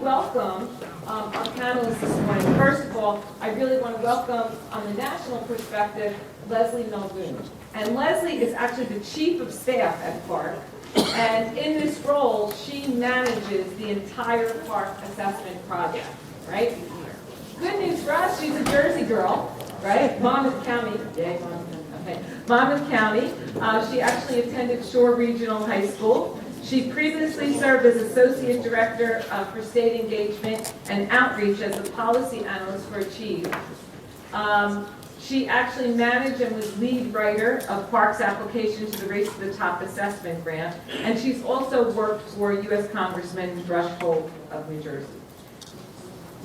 welcome our panelists this morning. First of all, I really want to welcome, on the national perspective, Leslie Muldoon. And Leslie is actually the Chief of Staff at PARCC. And in this role, she manages the entire PARCC assessment project, right? Good news for us, she's a Jersey girl, right? Monmouth County, yay, Monmouth County. She actually attended Shore Regional High School. She previously served as Associate Director for State Engagement and Outreach as a Policy Analyst for Achieve. She actually managed and was lead writer of PARCC's application to the Race to the Top assessment grant, and she's also worked for U.S. Congressman Rush Holt of New Jersey.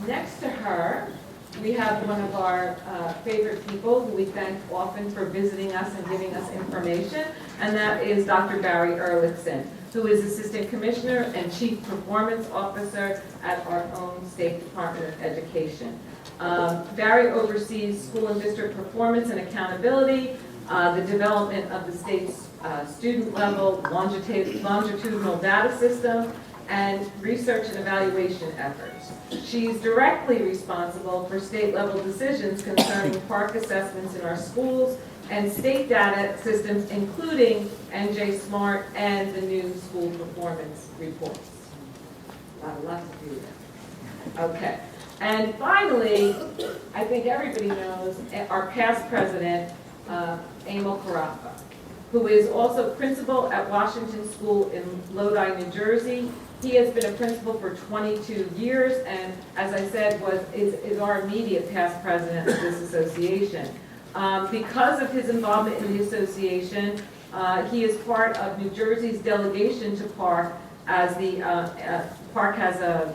Next to her, we have one of our favorite people who we thank often for visiting us and giving us information, and that is Dr. Barry Ehrlichson, who is Assistant Commissioner and Chief Performance Officer at our own State Department of Education. Barry oversees school and district performance and accountability, the development of the state's student-level longitudinal data system, and research and evaluation efforts. She's directly responsible for state-level decisions concerning PARCC assessments in our schools and state data systems, including NJ SMART and the new school performance reports. Lots to do there. Okay. And finally, I think everybody knows our past president, Emil Carafa, who is also principal at Washington School in Lodi, New Jersey. He has been a principal for 22 years, and as I said, is our immediate past president of this association. Because of his involvement in the association, he is part of New Jersey's delegation to PARCC, as the PARCC has a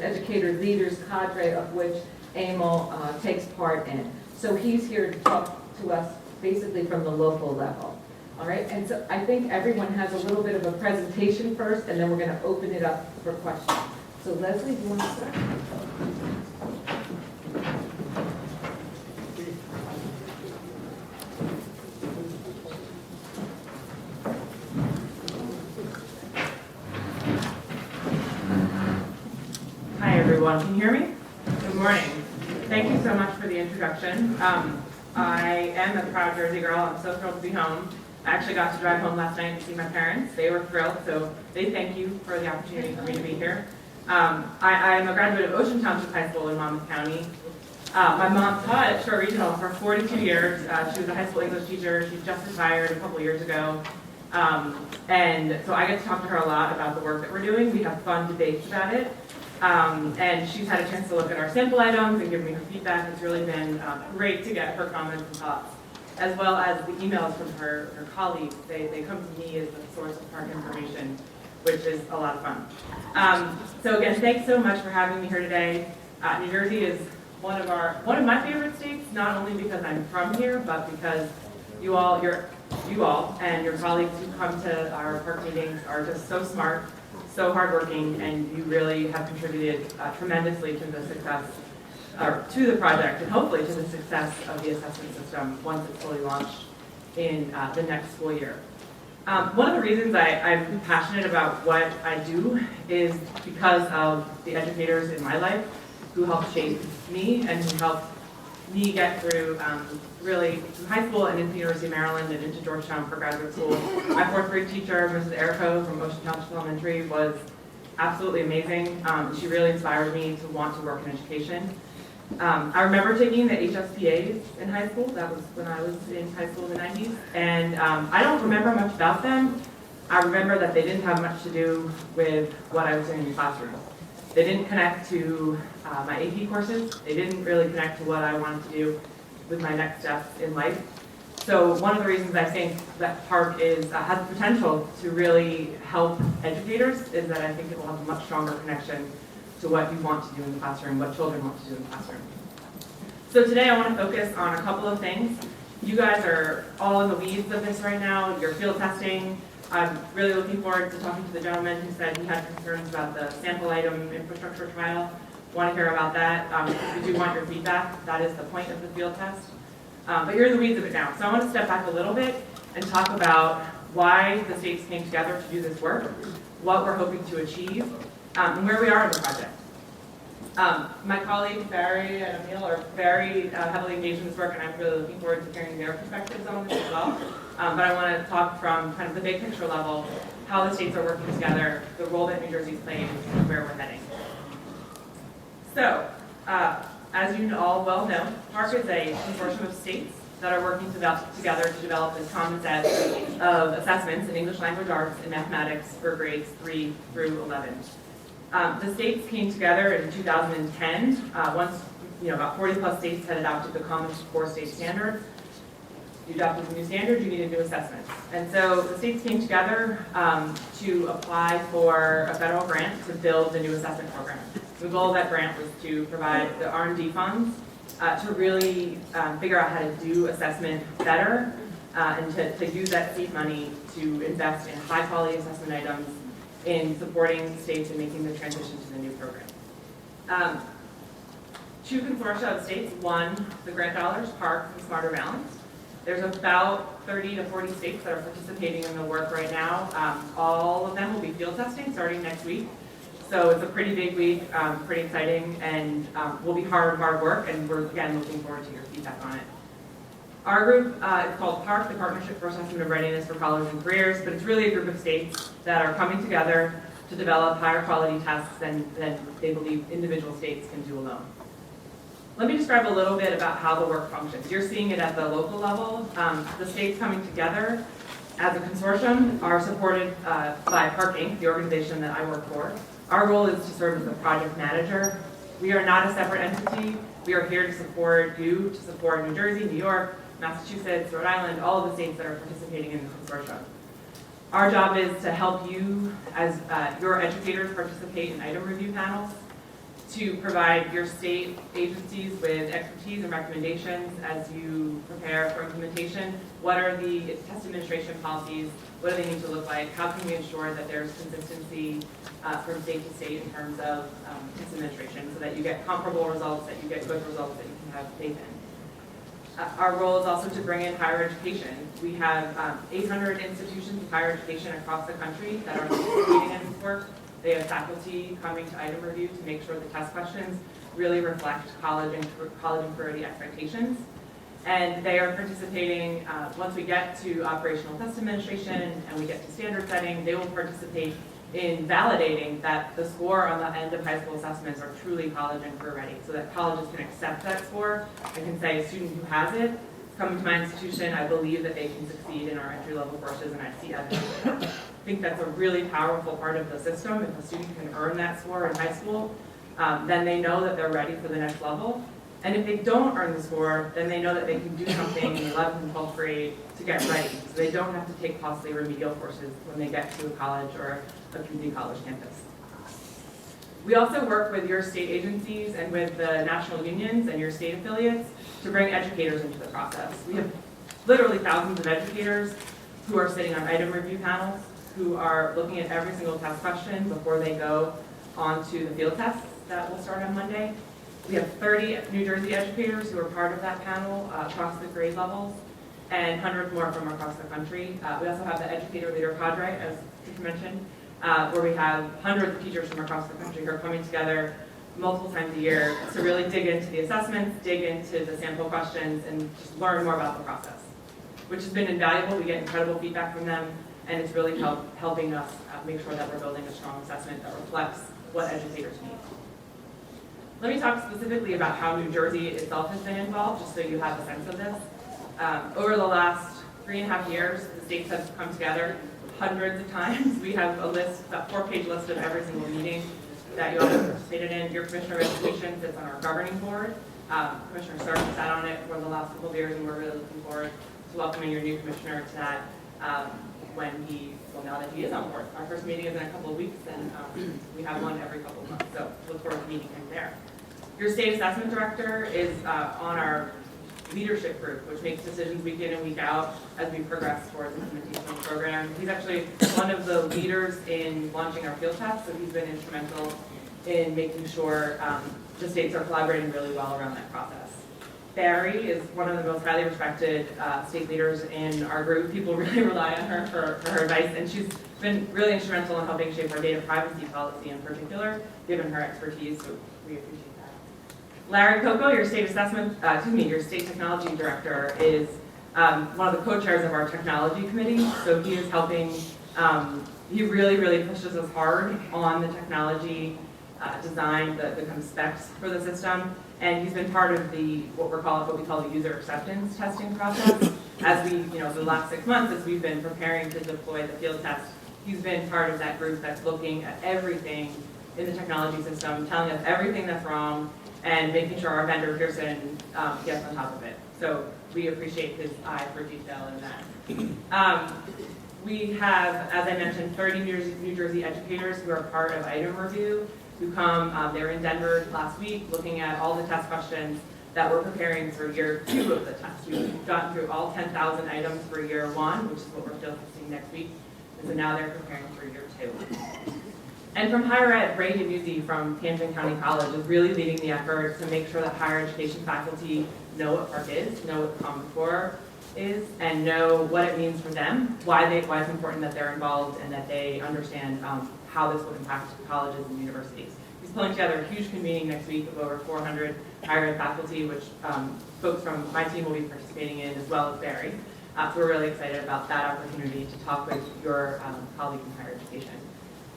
educator leaders cadre of which Emil takes part in. So he's here to talk to us basically from the local level. All right, and so I think everyone has a little bit of a presentation first, and then we're going to open it up for questions. So Leslie, do you want to start? Hi everyone, can you hear me? Good morning. Thank you so much for the introduction. I am a proud Jersey girl. I'm so thrilled to be home. I actually got to drive home last night to see my parents. They were thrilled, so they thank you for the opportunity for me to be here. I am a graduate of Ocean Township High School in Monmouth County. My mom taught at Shore Regional for 42 years. She was a high school English teacher. She just retired a couple years ago. And so I get to talk to her a lot about the work that we're doing. We have fun debates about it. And she's had a chance to look at our sample items and give me her feedback. It's really been great to get her comments and thoughts, as well as the emails from her colleagues. They come to me as the source of PARCC information, which is a lot of fun. So again, thanks so much for having me here today. New Jersey is one of my favorite states, not only because I'm from here, but because you all and your colleagues who come to our PARCC meetings are just so smart, so hardworking, and you really have contributed tremendously to the success, or to the project, and hopefully to the success of the assessment system once it's fully launched in the next school year. One of the reasons I'm passionate about what I do is because of the educators in my life who helped shape me and who helped me get through really through high school and into the University of Maryland and into Georgetown for graduate school. My fourth grade teacher, Mrs. Erico from Ocean Township Elementary, was absolutely amazing. She really inspired me to want to work in education. I remember taking the HSPAs in high school. That was when I was in high school in the 90s. And I don't remember much about them. I remember that they didn't have much to do with what I was doing in the classroom. They didn't connect to my AP courses. They didn't really connect to what I wanted to do with my next steps in life. So one of the reasons I think that PARCC has the potential to really help educators is that I think it will have a much stronger connection to what you want to do in the classroom, what children want to do in the classroom. So today I want to focus on a couple of things. You guys are all in the weeds of this right now. You're field testing. I'm really looking forward to talking to the gentleman who said he had concerns about the sample item infrastructure trial. Want to hear about that. Because we do want your feedback. That is the point of the field test. But you're in the weeds of it now. So I want to step back a little bit and talk about why the states came together to do this work, what we're hoping to achieve, and where we are in the project. My colleagues, Barry and Emil, are very heavily engaged in this work, and I'm really looking forward to hearing their perspectives on this as well. But I want to talk from kind of the big picture level, how the states are working together, the role that New Jersey's playing, and where we're heading. So, as you all well know, PARCC is a consortium of states that are working together to develop this common set of assessments in English language arts and mathematics for grades 3 through 11. The states came together in 2010. Once about 40 plus states had adopted the common core state standards. You adopted the new standards, you needed new assessments. And so the states came together to apply for a federal grant to build the new assessment program. The goal of that grant was to provide the R&D funds to really figure out how to do assessment better and to use that seed money to invest in high quality assessment items in supporting states in making the transition to the new program. Two consortia of states won the grant dollars, PARCC and Smarter Balance. There's about 30 to 40 states that are participating in the work right now. All of them will be field testing starting next week. So it's a pretty big week, pretty exciting, and will be hard work, and we're, again, looking forward to your feedback on it. Our group is called PARCC, the Partnership for Assessment of Readiness for College and Careers, but it's really a group of states that are coming together to develop higher quality tests than they believe individual states can do alone. Let me describe a little bit about how the work functions. You're seeing it at the local level. The states coming together as a consortium are supported by PARCC Inc., the organization that I work for. Our role is to serve as the project manager. We are not a separate entity. We are here to support you, to support New Jersey, New York, Massachusetts, Rhode Island, all of the states that are participating in the consortium. Our job is to help you, as your educators, participate in item review panels, to provide your state agencies with expertise and recommendations as you prepare for implementation. What are the test administration policies? What do they need to look like? How can we ensure that there's consistency from state to state in terms of test administration so that you get comparable results, that you get good results that you can have faith in? Our role is also to bring in higher education. We have 800 institutions of higher education across the country that are participating in this work. They have faculty coming to item review to make sure the test questions really reflect college and career expectations. And they are participating, once we get to operational test administration and we get to standard setting, they will participate in validating that the score on the end of high school assessments are truly college and career ready, so that colleges can accept that score and can say, a student who has it, coming to my institution, I believe that they can succeed in our entry-level courses, and I see evidence of that. I think that's a really powerful part of the system. If a student can earn that score in high school, then they know that they're ready for the next level. And if they don't earn the score, then they know that they can do something in 11th and 12th grade to get ready. So they don't have to take costly remedial courses when they get to a college or a community college campus. We also work with your state agencies and with the national unions and your state affiliates to bring educators into the process. We have literally thousands of educators who are sitting on item review panels, who are looking at every single test question before they go on to the field tests that will start on Monday. We have 30 New Jersey educators who are part of that panel across the grade levels, and hundreds more from across the country. We also have the educator leader cadre, as you mentioned, where we have hundreds of teachers from across the country who are coming together multiple times a year to really dig into the assessments, dig into the sample questions, and just learn more about the process, which has been invaluable. We get incredible feedback from them, and it's really helping us make sure that we're building a strong assessment that reflects what educators need. Let me talk specifically about how New Jersey itself has been involved, just so you have a sense of this. Over the last 3.5 years, the states have come together hundreds of times. We have a list, a 4-page list of every single meeting that you all have participated in. Your Commissioner of Education sits on our governing board. Commissioner Stark sat on it for the last couple of years, and we're really looking forward to welcoming your new commissioner to that now that he is on board. Our first meeting is in a couple of weeks, and we have one every couple of months, so look forward to meeting him there. Your state assessment director is on our leadership group, which makes decisions week in and week out as we progress towards implementation of the program. He's actually one of the leaders in launching our field tests, so he's been instrumental in making sure the states are collaborating really well around that process. Barry is one of the most highly respected state leaders in our group. People really rely on her for her advice, and she's been really instrumental in helping shape our data privacy policy in particular, given her expertise, so we appreciate that. Larry Coco, your state technology director, is one of the co-chairs of our technology committee, so he is helping, he really pushes us hard on the technology design, the kind of specs for the system, and he's been part of what we call the user acceptance testing process. As we, for the last 6 months, as we've been preparing to deploy the field test, he's been part of that group that's looking at everything in the technology system, telling us everything that's wrong, and making sure our vendor, Pearson, gets on top of it. So we appreciate his eye for detail in that. We have, as I mentioned, 30 New Jersey educators who are part of item review, who come, they were in Denver last week looking at all the test questions that we're preparing for year 2 of the test. We've gotten through all 10,000 items for year 1, which is what we're field testing next week, and so now they're preparing for year 2. And from higher ed, Ray DeMusi from Camden County College is really leading the effort to make sure that higher education faculty know what PARCC is, know what the Common Core is, and know what it means for them, why it's important that they're involved, and that they understand how this will impact colleges and universities. He's pulling together a huge convening next week of over 400 higher ed faculty, which folks from my team will be participating in, as well as Barry. So we're really excited about that opportunity to talk with your colleagues in higher education.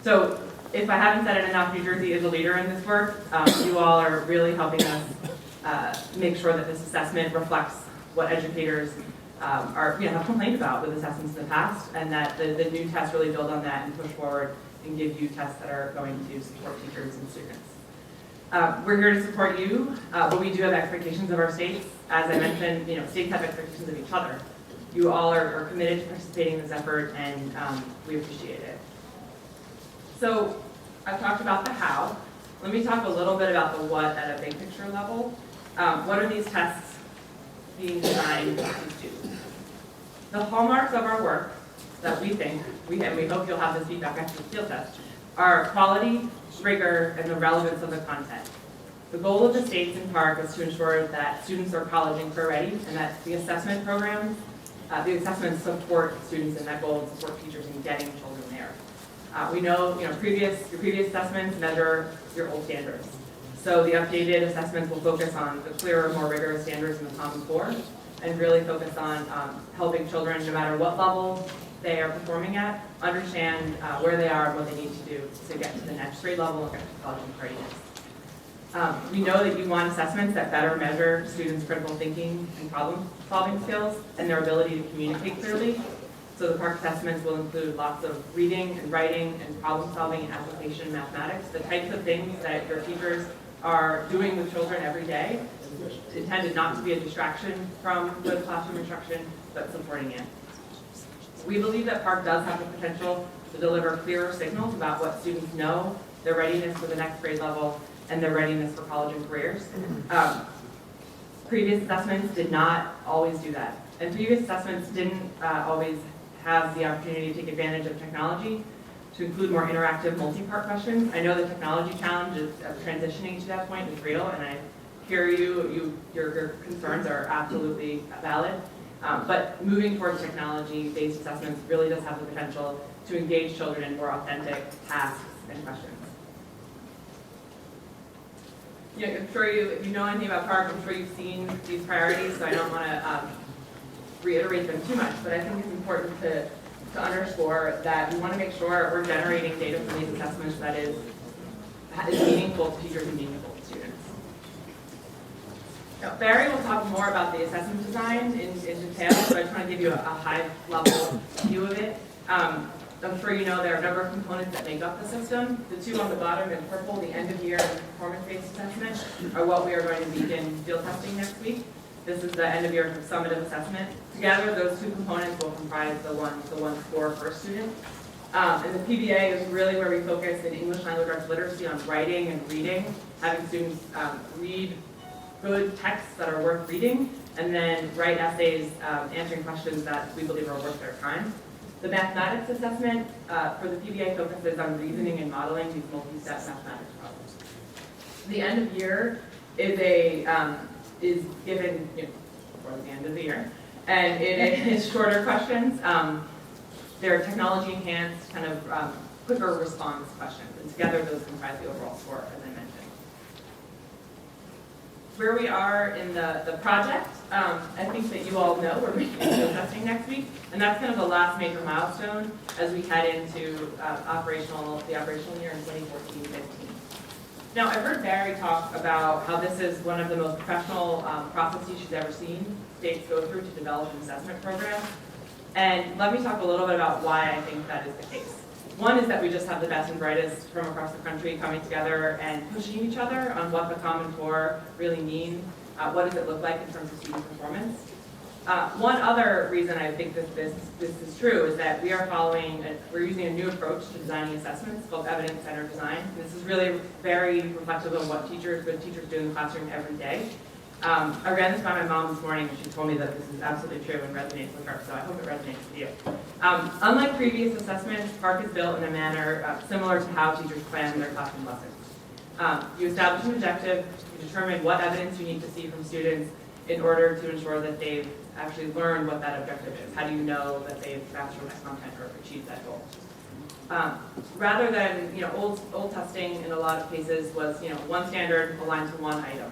So if I haven't said it enough, New Jersey is a leader in this work. You all are really helping us make sure that this assessment reflects what educators have complained about with assessments in the past, and that the new tests really build on that and push forward and give you tests that are going to support teachers and students. We're here to support you, but we do have expectations of our states. As I mentioned, states have expectations of each other. You all are committed to participating in this effort, and we appreciate it. So I've talked about the how. Let me talk a little bit about the what at a big picture level. What are these tests being designed to do? The hallmarks of our work that we think, we hope you'll have this feedback after the field test, are quality, rigor, and the relevance of the content. The goal of the states in PARCC is to ensure that students are college and career ready, and that the assessment programs, the assessments support students in that goal and support teachers in getting children there. We know, your previous assessments measure your old standards. So the updated assessments will focus on the clearer, more rigorous standards in the Common Core, and really focus on helping children, no matter what level they are performing at, understand where they are and what they need to do to get to the next grade level and get to college and readiness. We know that you want assessments that better measure students' critical thinking and problem-solving skills and their ability to communicate clearly. So the PARCC assessments will include lots of reading and writing and problem-solving and application mathematics, the types of things that your teachers are doing with children every day, intended not to be a distraction from good classroom instruction, but supporting it. We believe that PARCC does have the potential to deliver clearer signals about what students know, their readiness for the next grade level, and their readiness for college and careers. Previous assessments did not always do that. And previous assessments didn't always have the opportunity to take advantage of technology to include more interactive multi-part questions. I know the technology challenge of transitioning to that point is real, and I hear your concerns are absolutely valid. But moving towards technology-based assessments really does have the potential to engage children in more authentic tasks and questions. I'm sure if you know anything about PARCC, I'm sure you've seen these priorities, so I don't want to reiterate them too much, but I think it's important to underscore that we want to make sure we're generating data from these assessments that is meaningful to teachers and meaningful to students. Now, Barry will talk more about the assessment design in detail, so I just want to give you a high-level view of it. I'm sure you know there are a number of components that make up the system. The two on the bottom in purple, the end-of-year and performance-based assessment, are what we are going to begin field testing next week. This is the end-of-year summative assessment. Together, those two components will comprise the one score per student. And the PBA is really where we focus in English language arts literacy on writing and reading, having students read good texts that are worth reading, and then write essays answering questions that we believe are worth their time. The mathematics assessment for the PBA focuses on reasoning and modeling these multi-step mathematics problems. The end of year is given towards the end of the year, and it is shorter questions. They're technology-enhanced, kind of quicker response questions, and together those comprise the overall score, as I mentioned. Where we are in the project, I think that you all know we're beginning field testing next week, and that's kind of the last major milestone as we head into the operational year in 2014-15. Now, I've heard Barry talk about how this is one of the most professional processes she's ever seen states go through to develop an assessment program. And let me talk a little bit about why I think that is the case. One is that we just have the best and brightest from across the country coming together and pushing each other on what the Common Core really mean, what does it look like in terms of student performance. One other reason I think that this is true is that we're using a new approach to designing assessments called evidence-centered design. And this is really very reflective of what good teachers do in the classroom every day. I ran this by my mom this morning, and she told me that this is absolutely true and resonates with her, so I hope it resonates with you. Unlike previous assessments, PARCC is built in a manner similar to how teachers plan their classroom lessons. You establish an objective, you determine what evidence you need to see from students in order to ensure that they've actually learned what that objective is. How do you know that they've mastered that content or achieved that goal? Rather than old testing in a lot of cases was one standard aligned to one item.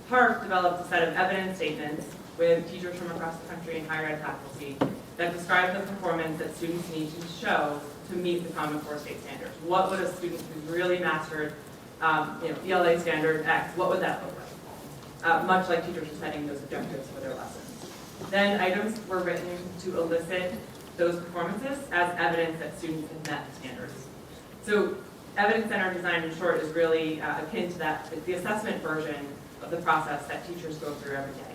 PARCC developed a set of evidence statements with teachers from across the country and higher ed faculty that describe the performance that students need to show to meet the Common Core state standards. What would a student who's really mastered ELA standard X, what would that look like? Much like teachers are setting those objectives for their lessons. Then items were written to elicit those performances as evidence that students have met the standards. So evidence-centered design, in short, is really akin to that, the assessment version of the process that teachers go through every day.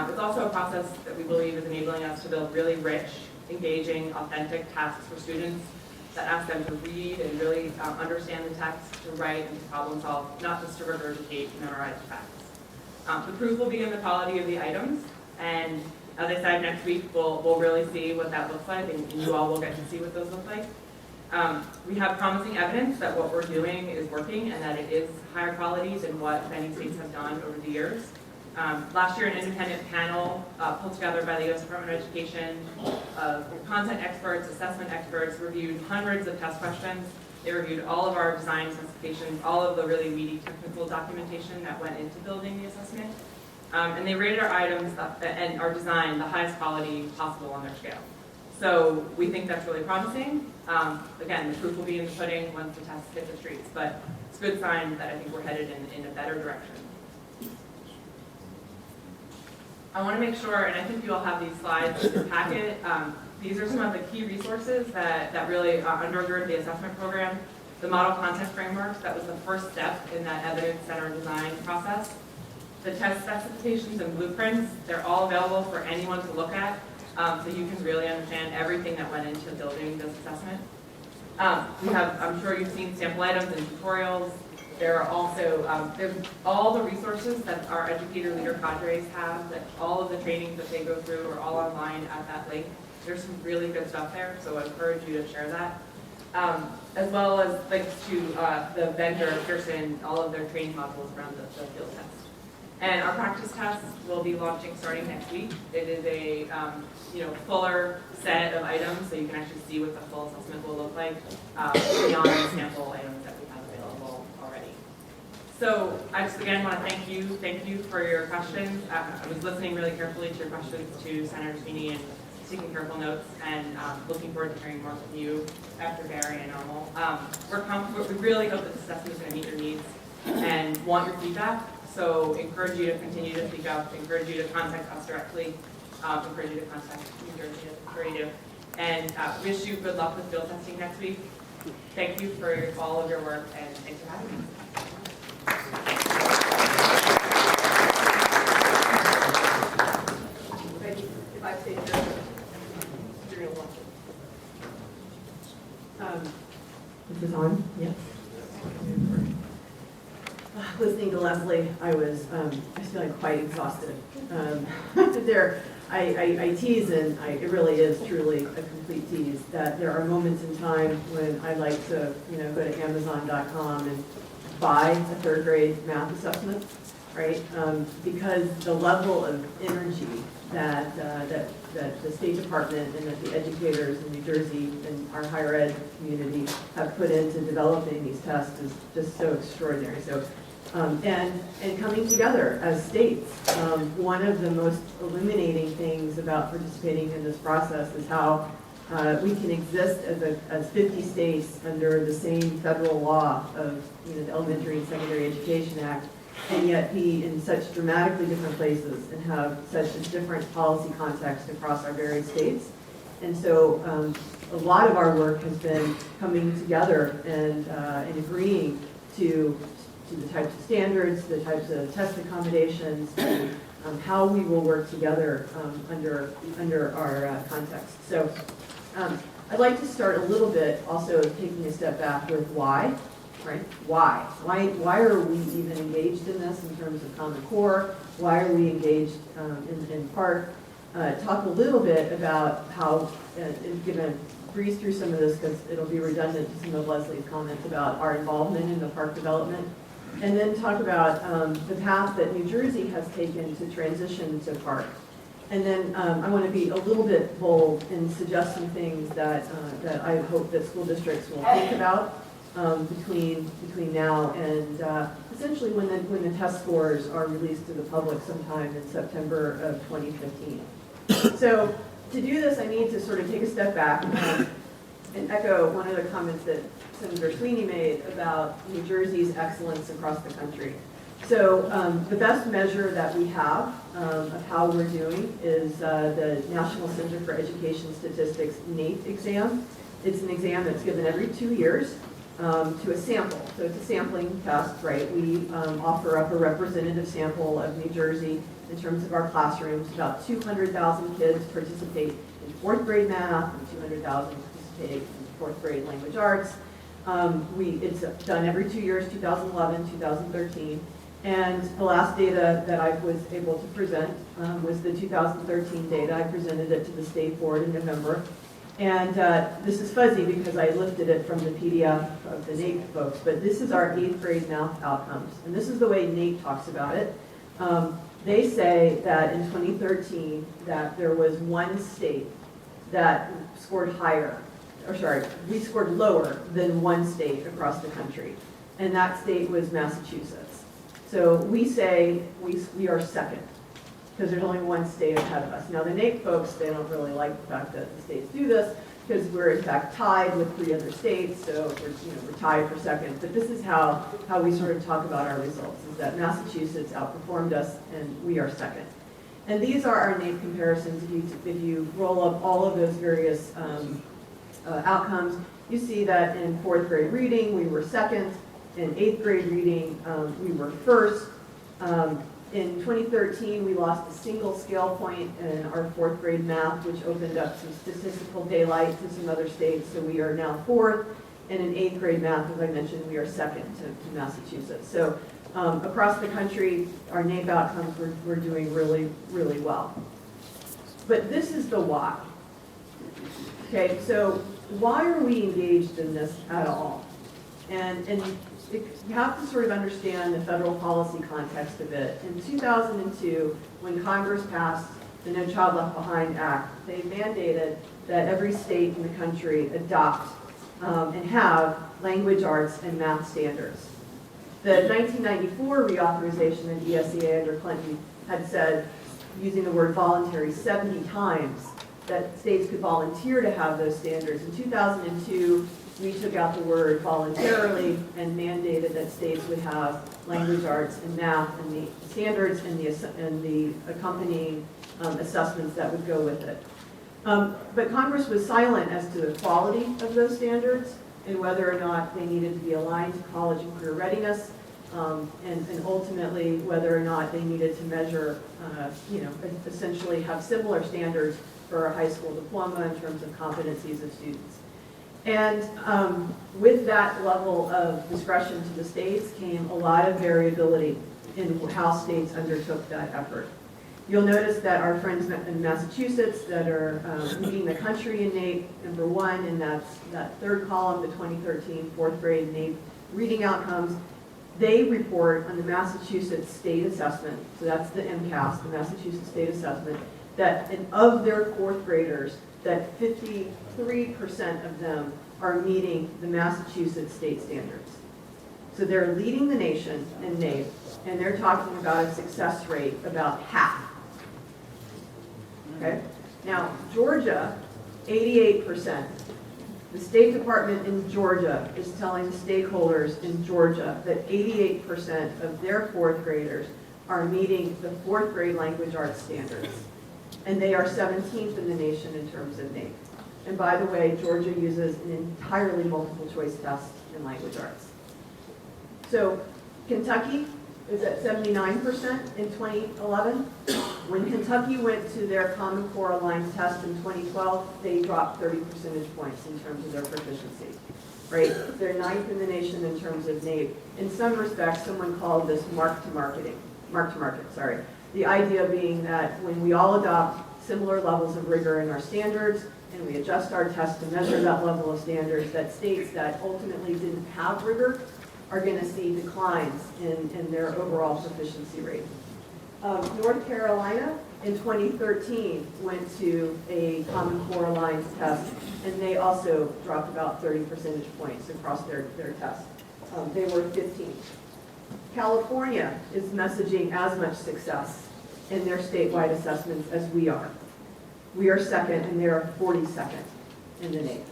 It's also a process that we believe is enabling us to build really rich, engaging, authentic tasks for students that ask them to read and really understand the text, to write and to problem solve, not just to regurgitate memorized facts. The proof will be in the quality of the items, and as I said, next week we'll really see what that looks like, and you all will get to see what those look like. We have promising evidence that what we're doing is working and that it is higher quality than what many states have done over the years. Last year, an independent panel pulled together by the U.S. Department of Education of content experts, assessment experts, reviewed hundreds of test questions. They reviewed all of our design specifications, all of the really meaty technical documentation that went into building the assessment. And they rated our items and our design the highest quality possible on their scale. So we think that's really promising. Again, the proof will be in the pudding once the tests hit the streets, but it's a good sign that I think we're headed in a better direction. I want to make sure, and I think you all have these slides in your packet, these are some of the key resources that really undergird the assessment program. The model content framework, that was the first step in that evidence-centered design process. The test specifications and blueprints, they're all available for anyone to look at. So you can really understand everything that went into building this assessment. We have, I'm sure you've seen sample items and tutorials. There are also, there's all the resources that our educator leader cadres have, that all of the trainings that they go through are all online at that link. There's some really good stuff there, so I encourage you to share that. As well as links to the vendor, Pearson, all of their training modules around the field test. And our practice tests will be launching starting next week. It is a fuller set of items, so you can actually see what the full assessment will look like beyond the sample items that we have available already. So I just again want to thank you for your questions. I was listening really carefully to your questions to Senator Sweeney and taking careful notes, and looking forward to hearing more from you after Barry and Amal. We really hope that this assessment is going to meet your needs and want your feedback. So encourage you to continue to speak up, encourage you to contact us directly, encourage you to contact New Jersey Creative, and wish you good luck with field testing next week. Thank you for all of your work, and thanks for having me. If I say no, you're going to watch it. Is this on? Yes. Listening to Leslie, I was feeling quite exhausted. I tease, and it really is truly a complete tease, that there are moments in time when I like to, go to Amazon.com and buy a third grade math assessment. right? Because the level of energy that the State Department and that the educators in New Jersey and our higher ed community have put into developing these tests is just so extraordinary. So, and coming together as states, one of the most illuminating things about participating in this process is how we can exist as 50 states under the same federal law of the Elementary and Secondary Education Act, and yet be in such dramatically different places and have such a different policy context across our various states. And so a lot of our work has been coming together and agreeing to the types of standards, the types of test accommodations, to how we will work together under our context. So I'd like to start a little bit also taking a step back with why. Right? Why are we even engaged in this in terms of Common Core? Why are we engaged in PARCC? Talk a little bit about how, and going to breeze through some of this because it'll be redundant to some of Leslie's comments about our involvement in the PARCC development. And then talk about the path that New Jersey has taken to transition to PARCC. And then I want to be a little bit bold and suggest some things that I hope that school districts will think about between now and essentially when the test scores are released to the public sometime in September of 2015. So to do this, I need to sort of take a step back and echo one of the comments that Senator Sweeney made about New Jersey's excellence across the country. So the best measure that we have of how we're doing is the National Center for Education Statistics NAEP exam. It's an exam that's given every 2 years. To a sample. So it's a sampling test, right? We offer up a representative sample of New Jersey in terms of our classrooms. About 200,000 kids participate in 4th grade math and 200,000 participate in 4th grade language arts. It's done every 2 years, 2011, 2013. And the last data that I was able to present was the 2013 data. I presented it to the state board in November. And this is fuzzy because I lifted it from the PDF of the NAEP folks, but this is our 8th grade math outcomes. And this is the way NAEP talks about it. They say that in 2013 that there was one state that scored we scored lower than one state across the country. And that state was Massachusetts. So we say we are second, because there's only one state ahead of us. Now the NAEP folks, they don't really like the fact that the states do this, because we're in fact tied with 3 other states, so we're tied for second. But this is how we sort of talk about our results, is that Massachusetts outperformed us and we are second. And these are our NAEP comparisons. If you roll up all of those various outcomes, you see that in 4th grade reading, we were second. In 8th grade reading, we were first. In 2013, we lost a single scale point in our 4th grade math, which opened up some statistical daylight to some other states, so we are now 4th. And in 8th grade math, as I mentioned, we are second to Massachusetts. So across the country, our NAEP outcomes, we're doing really, really well. But this is the why. Okay, so why are we engaged in this at all? And you have to sort of understand the federal policy context of it. In 2002, when Congress passed the No Child Left Behind Act, they mandated that every state in the country adopt and have language arts and math standards. The 1994 reauthorization of ESEA under Clinton had said, using the word voluntary 70 times, that states could volunteer to have those standards. In 2002, we took out the word voluntarily and mandated that states would have language arts and math and the standards and the accompanying assessments that would go with it. But Congress was silent as to the quality of those standards and whether or not they needed to be aligned to college and career readiness, and ultimately whether or not they needed to measure, essentially have similar standards for a high school diploma in terms of competencies of students. And with that level of discretion to the states came a lot of variability in how states undertook that effort. You'll notice that our friends in Massachusetts that are leading the country in NAEP, number 1, and that's that third column, the 2013 4th grade NAEP reading outcomes, They report on the Massachusetts State Assessment, so that's the MCAS, the Massachusetts State Assessment, that of their fourth graders, that 53% of them are meeting the Massachusetts state standards. So they're leading the nation in NAEP, and they're talking about a success rate about half. Okay? Now, Georgia, 88%. The State Department in Georgia is telling the stakeholders in Georgia that 88% of their fourth graders are meeting the fourth grade language arts standards. And they are 17th in the nation in terms of NAEP. And by the way, Georgia uses an entirely multiple choice test in language arts. So Kentucky is at 79% in 2011. When Kentucky went to their Common Core aligned test in 2012, they dropped 30 percentage points in terms of their proficiency, right? They're ninth in the nation in terms of NAEP. In some respects, someone called this mark to market, sorry. The idea being that when we all adopt similar levels of rigor in our standards, and we adjust our tests to measure that level of standards, that states that ultimately didn't have rigor are going to see declines in their overall proficiency rate. North Carolina in 2013 went to a Common Core aligned test, and they also dropped about 30 percentage points across their test. They were 15th. California is messaging as much success in their statewide assessments as we are. We are second, and they are 42nd in the NAEP.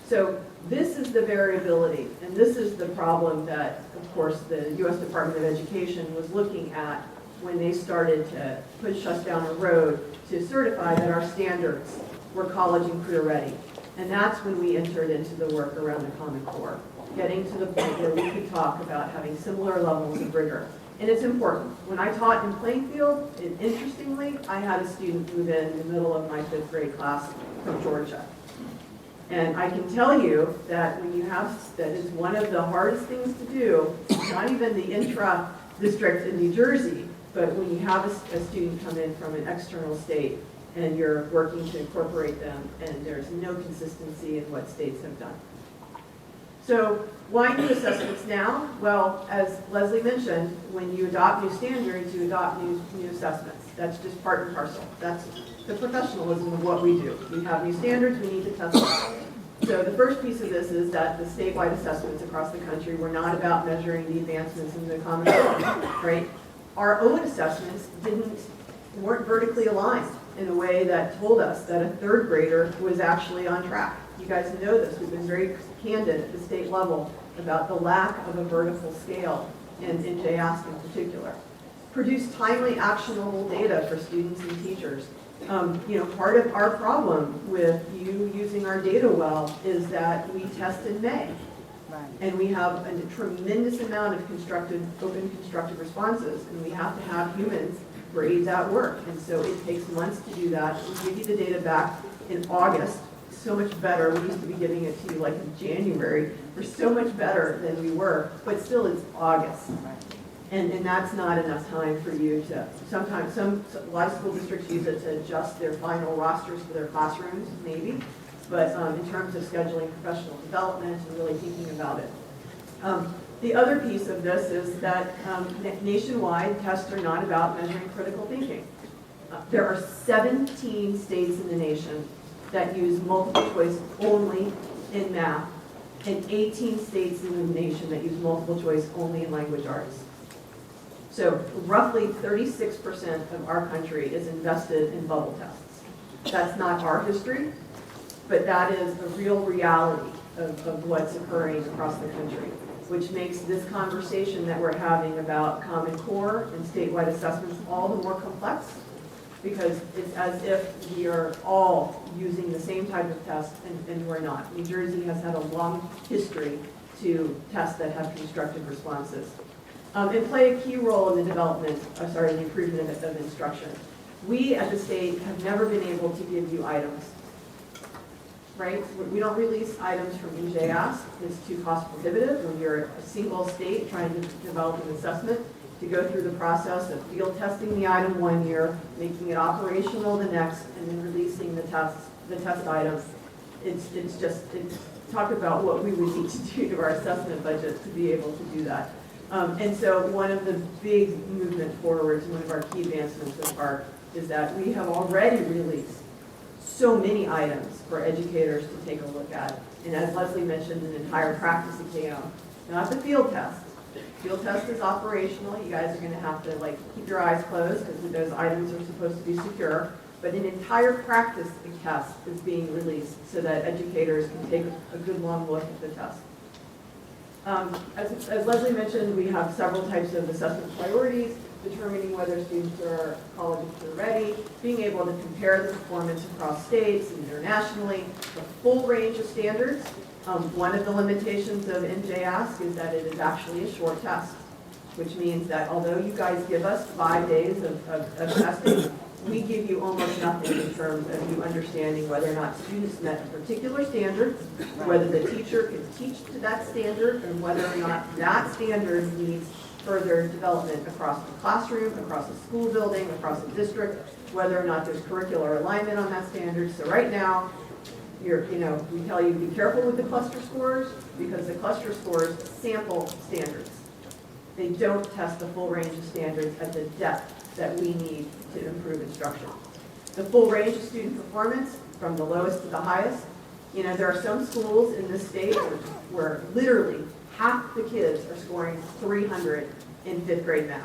So this is the variability, and this is the problem that, of course, the U.S. Department of Education was looking at when they started to push us down a road to certify that our standards were college and career ready. And that's when we entered into the work around the Common Core, getting to the point where we could talk about having similar levels of rigor. And it's important. When I taught in Plainfield, interestingly, I had a student move in the middle of my 5th grade class from Georgia. And I can tell you that when you have, that is one of the hardest things to do, not even the intra-district in New Jersey, but when you have a student come in from an external state and you're working to incorporate them and there's no consistency in what states have done. So why new assessments now? Well, as Leslie mentioned, when you adopt new standards, you adopt new assessments. That's just part and parcel. That's the professionalism of what we do. We have new standards, we need to test them. So the first piece of this is that the statewide assessments across the country were not about measuring the advancements in the Common Core, right? Our own assessments weren't vertically aligned in a way that told us that a 3rd grader was actually on track. You guys know this. We've been very candid at the state level about the lack of a vertical scale in JASC in particular. Produce timely, actionable data for students and teachers. Part of our problem with you using our data well is that we test in May. Right. And we have a tremendous amount of open constructive responses, and we have to have humans grade that work. And so it takes months to do that. We give you the data back in August. So much better. We used to be giving it to you like in January. We're so much better than we were, but still it's August. And that's not enough time for you to, sometimes a lot of school districts use it to adjust their final rosters for their classrooms, maybe. But in terms of scheduling professional development and really thinking about it. The other piece of this is that nationwide tests are not about measuring critical thinking. There are 17 states in the nation that use multiple choice only in math, and 18 states in the nation that use multiple choice only in language arts. So roughly 36% of our country is invested in bubble tests. That's not our history, but that is a real reality of what's occurring across the country, which makes this conversation that we're having about Common Core and statewide assessments all the more complex, because it's as if we are all using the same type of test, and we're not. New Jersey has had a long history to tests that have constructive responses. And play a key role in the the improvement of instruction. We at the state have never been able to give you items, right? We don't release items from NJASC. It's too cost prohibitive when you're a single state trying to develop an assessment, to go through the process of field testing the item 1 year, making it operational the next, and then releasing the test items. It's talk about what we would need to do to our assessment budget to be able to do that. And so one of the big movement forwards, one of our key advancements with PARCC is that we have already released so many items for educators to take a look at. And as Leslie mentioned, an entire practice exam, not the field test. Field test is operational. You guys are going to have to keep your eyes closed because those items are supposed to be secure. But an entire practice test is being released so that educators can take a good long look at the test. As Leslie mentioned, we have several types of assessment priorities, determining whether students are college ready, being able to compare the performance across states and internationally, a full range of standards. One of the limitations of NJASC is that it is actually a short test, which means that although you guys give us 5 days of testing, we give you almost nothing in terms of you understanding whether or not students met a particular standard, whether the teacher can teach to that standard, and whether or not that standard needs further development across the classroom, across the school building, across the district, whether or not there's curricular alignment on that standard. So right now, we tell you be careful with the cluster scores because the cluster scores sample standards. They don't test the full range of standards at the depth that we need to improve instruction. The full range of student performance from the lowest to the highest. There are some schools in this state where literally half the kids are scoring 300 in 5th grade math.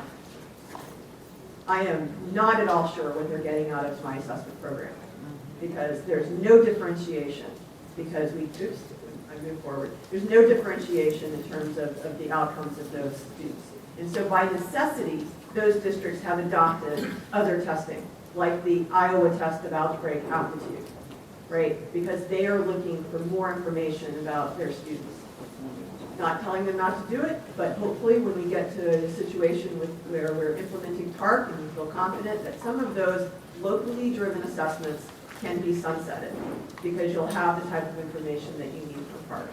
I am not at all sure what they're getting out of my assessment program because there's no differentiation because I move forward. There's no differentiation in terms of the outcomes of those students. And so by necessity, those districts have adopted other testing, like the Iowa test of algebraic aptitude, right? Because they are looking for more information about their students. Not telling them not to do it, but hopefully when we get to a situation where we're implementing PARCC and we feel confident that some of those locally driven assessments can be sunsetted because you'll have the type of information that you need from PARCC.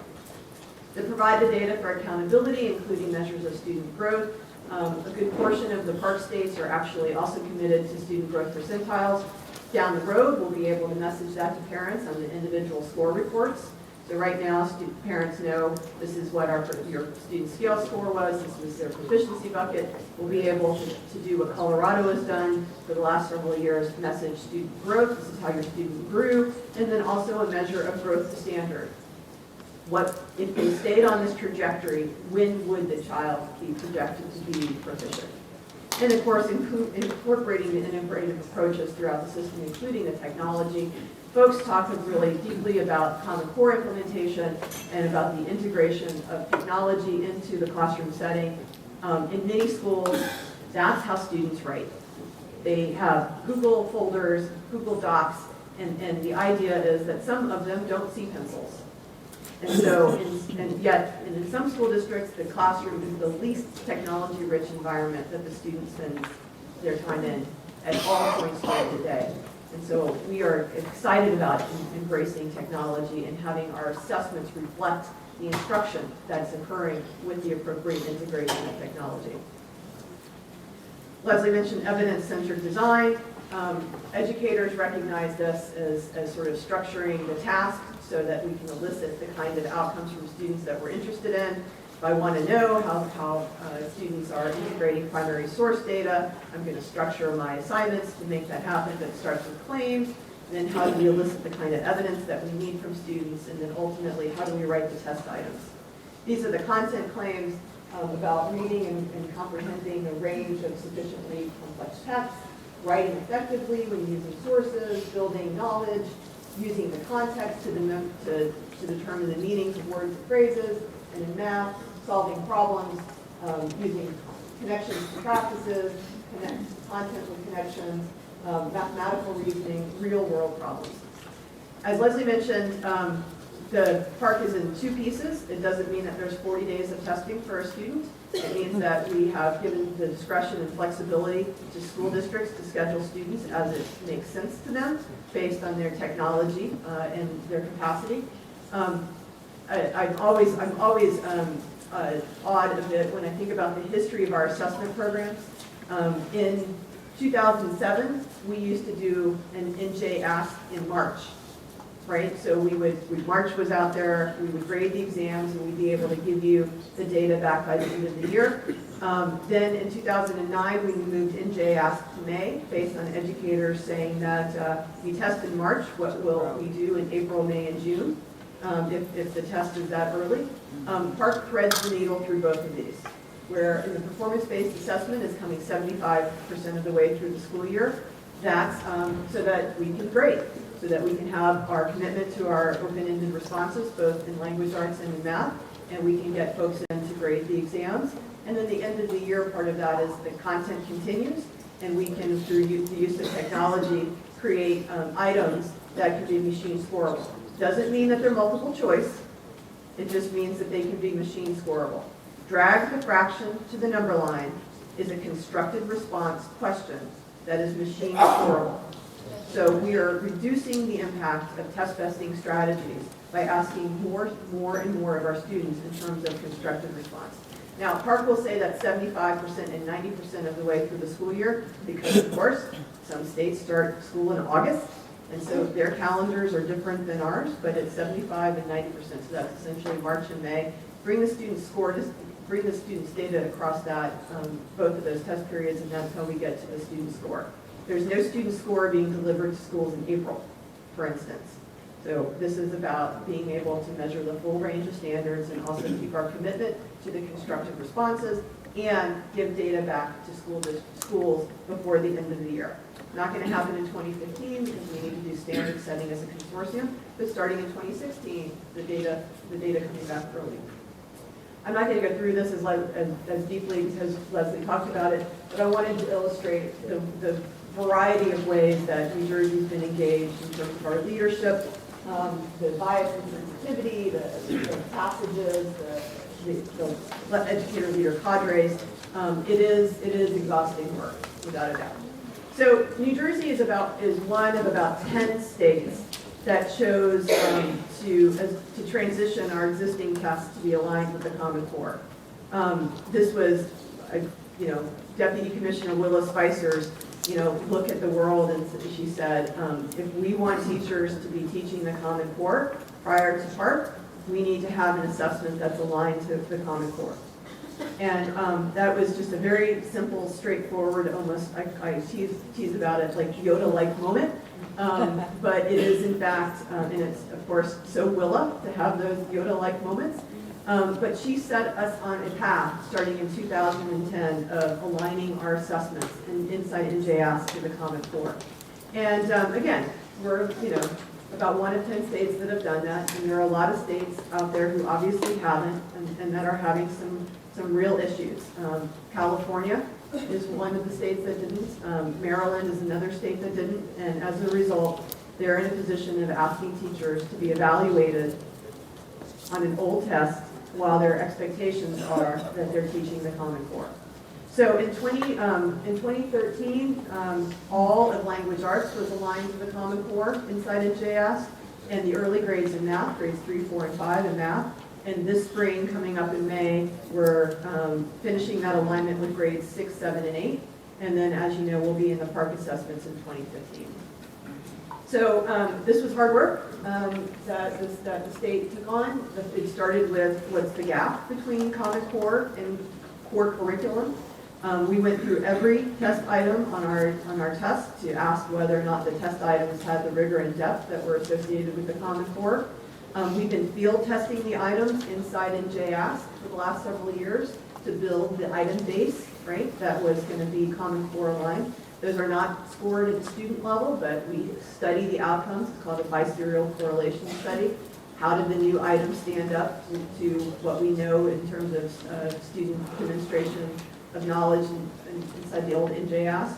To provide the data for accountability, including measures of student growth. A good portion of the PARCC states are actually also committed to student growth percentiles. Down the road, we'll be able to message that to parents on the individual score reports. So right now, parents know this is what your student scale score was, this was their proficiency bucket. We'll be able to do what Colorado has done for the last several years, message student growth, this is how your student grew, and then also a measure of growth to standard. If they stayed on this trajectory, when would the child be projected to be proficient? And of course, incorporating the integrative approaches throughout the system, including the technology. Folks talk really deeply about Common Core implementation and about the integration of technology into the classroom setting. In many schools, that's how students write. They have Google folders, Google Docs, and the idea is that some of them don't see pencils. And so, yet in some school districts, the classroom is the least technology-rich environment that the students spend their time in at all points during the day. And so we are excited about embracing technology and having our assessments reflect the instruction that's occurring with the appropriate integration of technology. Leslie mentioned evidence-centered design. Educators recognize this as sort of structuring the task so that we can elicit the kind of outcomes from students that we're interested in. If I want to know how students are integrating primary source data, I'm going to structure my assignments to make that happen, but it starts with claims, and then how do we elicit the kind of evidence that we need from students, and then ultimately, how do we write the test items? These are the content claims about reading and comprehending a range of sufficiently complex text, writing effectively when using sources, building knowledge, using the context to determine the meanings of words and phrases, and in math, solving problems, using connections to practices, content with connections, mathematical reasoning, real-world problems. As Leslie mentioned, the PARCC is in 2 pieces. It doesn't mean that there's 40 days of testing for a student. It means that we have given the discretion and flexibility to school districts to schedule students as it makes sense to them based on their technology and their capacity. I'm always awed a bit when I think about the history of our assessment programs. In 2007, we used to do an NJ Ask in March, right? So March was out there, we would grade the exams, and we'd be able to give you the data back by the end of the year. Then in 2009, we moved NJASC to May, based on educators saying that we test in March, what will we do in April, May, and June, if the test is that early. PARCC threads the needle through both of these, where in the performance-based assessment is coming 75% of the way through the school year. That's so that we can grade, so that we can have our commitment to our open-ended responses, both in language arts and in math, and we can get folks in to grade the exams. And then the end of the year part of that is the content continues, and we can, through the use of technology, create items that can be machine scorable. Doesn't mean that they're multiple choice, it just means that they can be machine scorable. Drag the fraction to the number line is a constructed response question that is machine scorable. So we are reducing the impact of test vesting strategies by asking more and more of our students in terms of constructed response. Now, PARCC will say that 75% and 90% of the way through the school year, because of course, some states start school in August, and so their calendars are different than ours, but it's 75 and 90%, so that's essentially March and May. Bring the students' data across that, both of those test periods, and that's how we get to the student score. There's no student score being delivered to schools in April, for instance. So this is about being able to measure the full range of standards and also keep our commitment to the constructive responses and give data back to schools before the end of the year. Not going to happen in 2015 because we need to do standard setting as a consortium, but starting in 2016, the data coming back early. I'm not going to go through this as deeply because Leslie talked about it, but I wanted to illustrate the variety of ways that New Jersey's been engaged in terms of our leadership, the bias and sensitivity, the passages, the educator leader cadres. It is exhausting work, without a doubt. So New Jersey is one of about 10 states that chose to transition our existing tests to be aligned with the Common Core. This was, Deputy Commissioner Willa Spicer's, look at the world, and she said, if we want teachers to be teaching the Common Core prior to PARCC, we need to have an assessment that's aligned to the Common Core. And that was just a very simple, straightforward, almost, I tease about it, like Yoda-like moment. But it is in fact, and it's of course so Willa to have those Yoda-like moments. But she set us on a path starting in 2010 of aligning our assessments inside NJASC to the Common Core. And again, we're about one of 10 states that have done that, and there are a lot of states out there who obviously haven't and that are having some real issues. California is one of the states that didn't. Maryland is another state that didn't, and as a result, they're in a position of asking teachers to be evaluated on an old test while their expectations are that they're teaching the Common Core. So in 2013, all of language arts was aligned to the Common Core inside NJASC, and the early grades in math, grades 3, 4, and 5 in math. And this spring, coming up in May, we're finishing that alignment with grades 6, 7, and 8. And then, as you know, we'll be in the PARCC assessments in 2015. So this was hard work that the state took on. It started with what's the gap between Common Core and core curriculum. We went through every test item on our test to ask whether or not the test items had the rigor and depth that were associated with the Common Core. We've been field testing the items inside NJASC for the last several years to build the item base, right, that was going to be Common Core aligned. Those are not scored at the student level, but we study the outcomes. It's called a biserial correlation study. How did the new items stand up to what we know in terms of student demonstration of knowledge inside the old NJASC?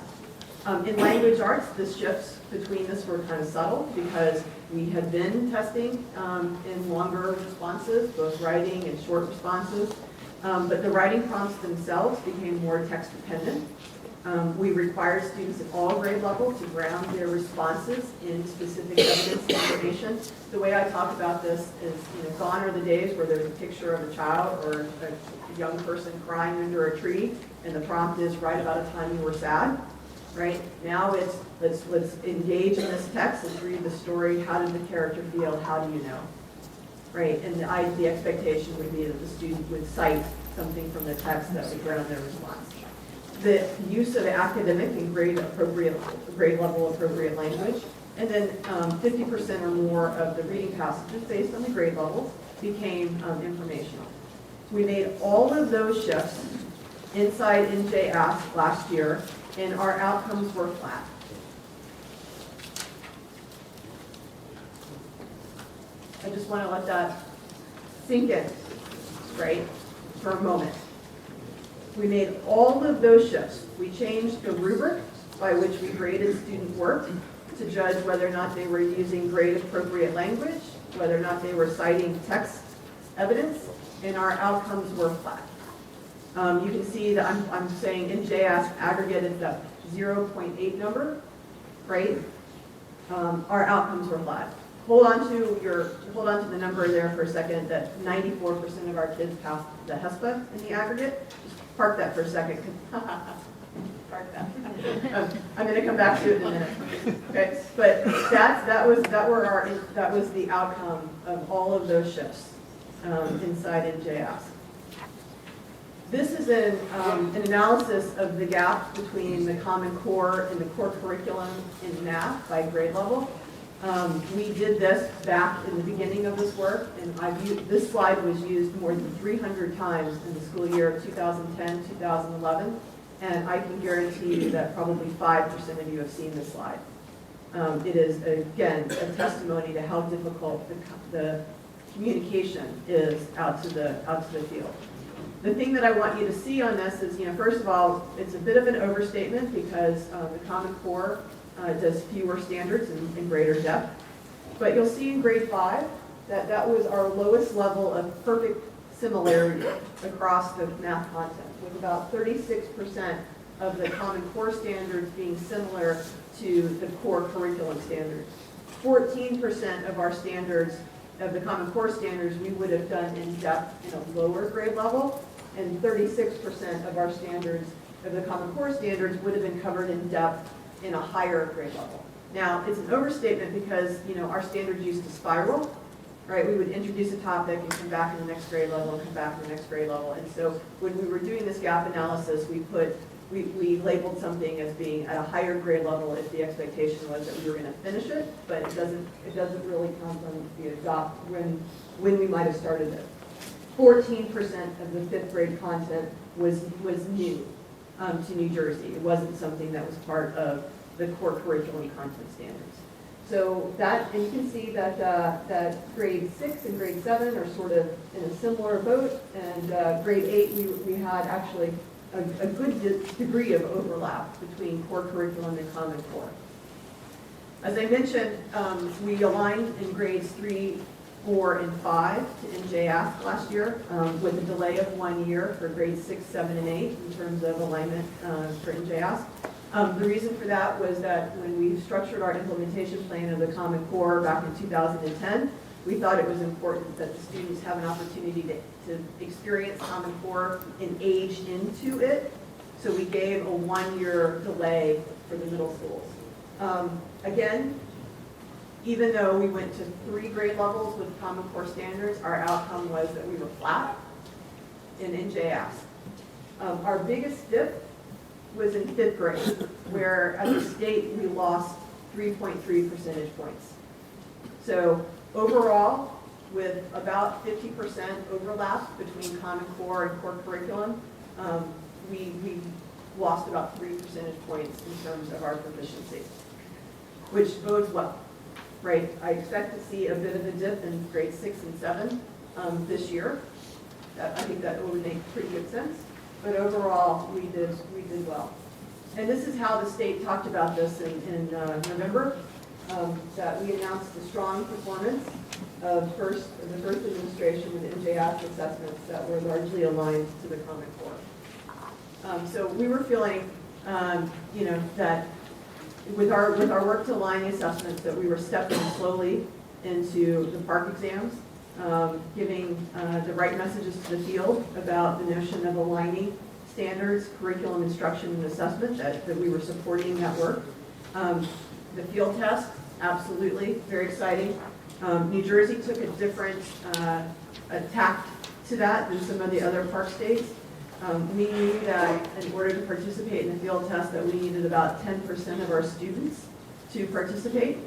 In language arts, the shifts between this were kind of subtle because we had been testing in longer responses, both writing and short responses, but the writing prompts themselves became more text dependent. We required students at all grade levels to ground their responses in specific evidence information. The way I talk about this is, gone are the days where there's a picture of a child or a young person crying under a tree, and the prompt is write about a time you were sad. Right now, it's let's engage in this text. Let's read the story. How did the character feel? How do you know? Right, and the expectation would be that the student would cite something from the text that would ground their response. The use of academic and grade level appropriate language, and then 50% or more of the reading passages based on the grade levels became informational. We made all of those shifts inside NJ Ask last year, and our outcomes were flat. I just want to let that sink in, right, for a moment. We made all of those shifts. We changed the rubric by which we graded student work to judge whether or not they were using grade-appropriate language, whether or not they were citing text evidence, and our outcomes were flat. You can see that I'm saying in JASC aggregate is the 0.8 number, right? Our outcomes were flat. Hold on to the number there for a second, that 94% of our kids passed the HESPA in the aggregate. Just park that for a second. Park that. I'm going to come back to it in a minute. Okay, but that was the outcome of all of those shifts inside NJASC. This is an analysis of the gap between the Common Core and the core curriculum in math by grade level. We did this back in the beginning of this work, and this slide was used more than 300 times in the school year 2010, 2011, and I can guarantee you that probably 5% of you have seen this slide. It is, again, a testimony to how difficult the communication is out to the field. The thing that I want you to see on this is, first of all, it's a bit of an overstatement because the Common Core does fewer standards and greater depth. But you'll see in grade 5 that was our lowest level of perfect similarity across the math content, with about 36% of the Common Core standards being similar to the core curriculum standards. 14% of our standards, of the Common Core standards, we would have done in depth in a lower grade level, and 36% of our standards, of the Common Core standards, would have been covered in depth in a higher grade level. Now, it's an overstatement because, our standards used to spiral, right? We would introduce a topic and come back in the next grade level and come back in the next grade level. And so when we were doing this gap analysis, we labeled something as being at a higher grade level if the expectation was that we were going to finish it, but it doesn't really come from the adopt when we might have started it. 14% of the 5th grade content was new to New Jersey. It wasn't something that was part of the core curriculum content standards. So and you can see that grade 6 and grade 7 are sort of in a similar boat, and grade 8 we had actually a good degree of overlap between core curriculum and Common Core. As I mentioned, we aligned in grades 3, 4, and 5 to NJASC last year with a delay of 1 year for grades 6, 7, and 8 in terms of alignment for NJASC. The reason for that was that when we structured our implementation plan of the Common Core back in 2010, we thought it was important that the students have an opportunity to experience Common Core and age into it. So we gave a 1-year delay for the middle schools. Again, even though we went to 3 grade levels with Common Core standards, our outcome was that we were flat in NJASC. Our biggest dip was in 5th grade, where at the state we lost 3.3 percentage points. So overall, with about 50% overlap between Common Core and core curriculum, we lost about 3 percentage points in terms of our proficiency, which bodes well, right? I expect to see a bit of a dip in grade 6 and 7 this year. I think that would make pretty good sense. But overall, we did well. And this is how the state talked about this in November, that we announced the strong performance of the first administration with NJASC assessments that were largely aligned to the Common Core. So we were feeling, that with our work to align the assessments, that we were stepping slowly into the PARCC exams, giving the right messages to the field about the notion of aligning standards, curriculum, instruction, and assessment, that we were supporting that work. The field test, absolutely, very exciting. New Jersey took a different tact to that than some of the other park states. We knew that in order to participate in the field test that we needed about 10% of our students to participate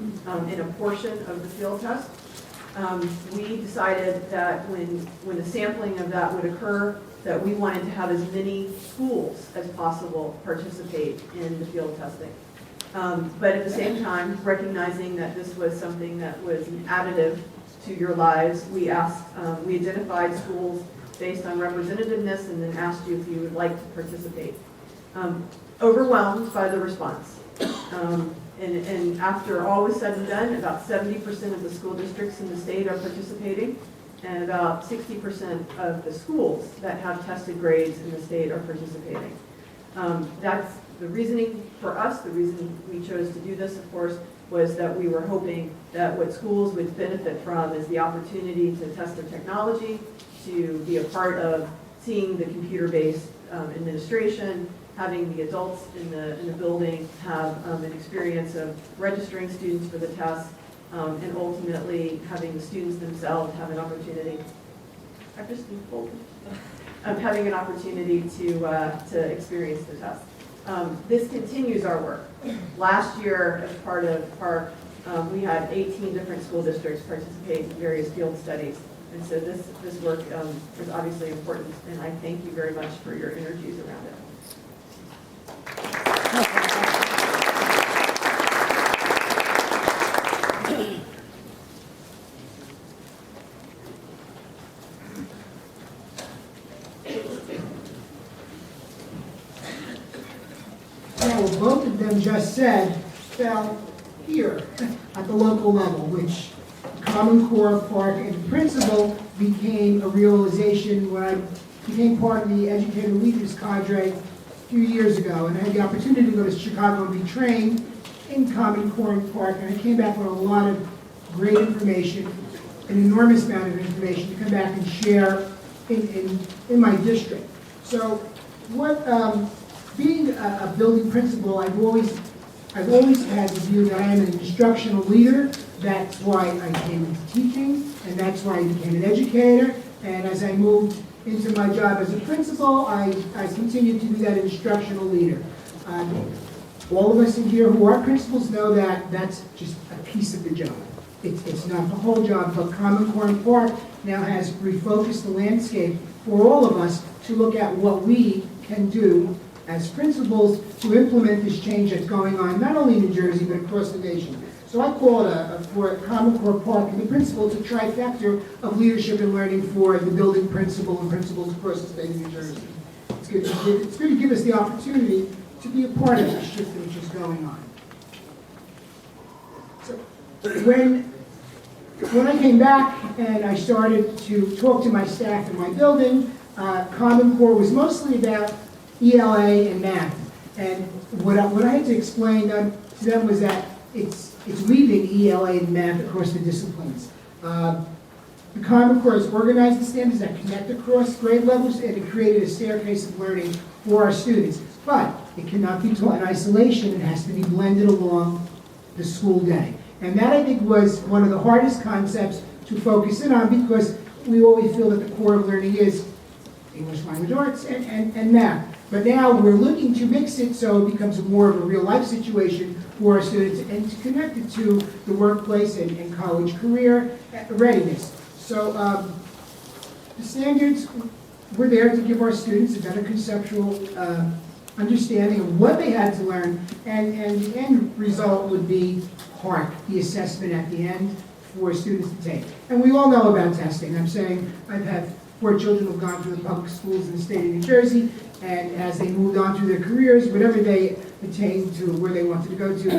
in a portion of the field test. We decided that when the sampling of that would occur, that we wanted to have as many schools as possible participate in the field testing. But at the same time, recognizing that this was something that was additive to your lives, we identified schools based on representativeness and then asked you if you would like to participate. Overwhelmed by the response. And after all was said and done, about 70% of the school districts in the state are participating, and about 60% of the schools that have tested grades in the state are participating. That's the reasoning for us. The reason we chose to do this, of course, was that we were hoping that what schools would benefit from is the opportunity to test their technology, to be a part of seeing the computer-based administration, having the adults in the building have an experience of registering students for the test, and ultimately having the students themselves have an opportunity. I've just been told. Having an opportunity to experience the test. This continues our work. Last year, as part of PARCC, we had 18 different school districts participate in various field studies. And so this work is obviously important, and I thank you very much for your energies around it. Well, both of them just said fell here at the local level, which Common Core Park and principal became a realization when I became part of the educator leaders cadre a few years ago, and I had the opportunity to go to Chicago and be trained in Common Core and Park, and I came back with a lot of great information, an enormous amount of information to come back and share in my district. So what being a building principal, I've always had the view that I am an instructional leader. That's why I came into teaching, and that's why I became an educator. And as I moved into my job as a principal, I continued to be that instructional leader. All of us in here who are principals know that that's just a piece of the job. It's not the whole job, but Common Core and Park now has refocused the landscape for all of us to look at what we can do as principals to implement this change that's going on, not only in New Jersey, but across the nation. So I call it for Common Core Park and the principal, it's a trifecta of leadership and learning for the building principal and principals across the state of New Jersey. It's good to give us the opportunity to be a part of the shift which is going on. So when I came back and I started to talk to my staff in my building, Common Core was mostly about ELA and math. And what I had to explain to them was that it's weaving ELA and math across the disciplines. The Common Core has organized the standards that connect across grade levels, and it created a staircase of learning for our students. But it cannot be taught in isolation. It has to be blended along the school day. And that, I think, was one of the hardest concepts to focus in on, because we always feel that the core of learning is English language arts and math. But now we're looking to mix it so it becomes more of a real-life situation for our students and to connect it to the workplace and college career readiness. So the standards were there to give our students a better conceptual understanding of what they had to learn, and the end result would be PARCC, the assessment at the end for students to take. And we all know about testing. I'm saying I've had 4 children who've gone through the public schools in the state of New Jersey, and as they moved on through their careers, whatever they attained to where they wanted to go to,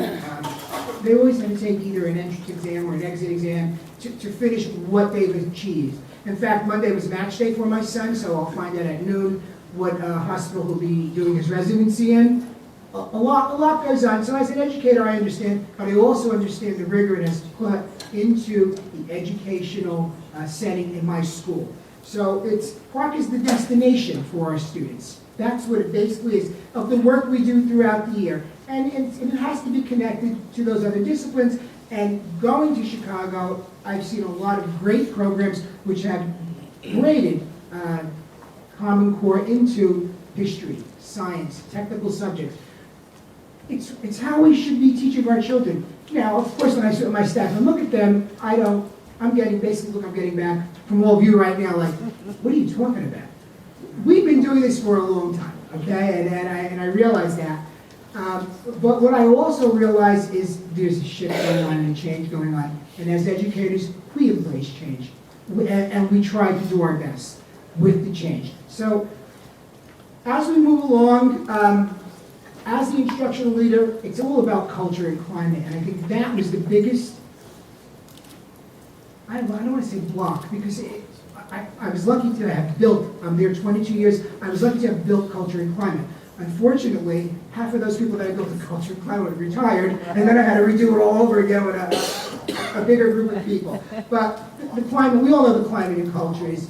they always had to take either an entrance exam or an exit exam to finish what they've achieved. In fact, Monday was match day for my son, so I'll find out at noon what hospital he'll be doing his residency in. A lot goes on. So as an educator, I understand, but I also understand the rigor it has put into the educational setting in my school. So PARCC is the destination for our students. That's what it basically is, of the work we do throughout the year. And it has to be connected to those other disciplines. And going to Chicago, I've seen a lot of great programs which have graded Common Core into history, science, technical subjects. It's how we should be teaching our children. Now, of course, when I sit with my staff and look at them, I'm getting back from all of you right now, like, what are you talking about? We've been doing this for a long time, okay, and I realize that. But what I also realize is there's a shift going on and change going on. And as educators, we embrace change. And we try to do our best with the change. So as we move along, as the instructional leader, it's all about culture and climate. And I think that was the biggest, I don't want to say block, because I was lucky to have built, I'm there 22 years, I was lucky to have built culture and climate. Unfortunately, half of those people that I built the culture and climate retired, and then I had to redo it all over again with a bigger group of people. But the climate, we all know the climate and culture is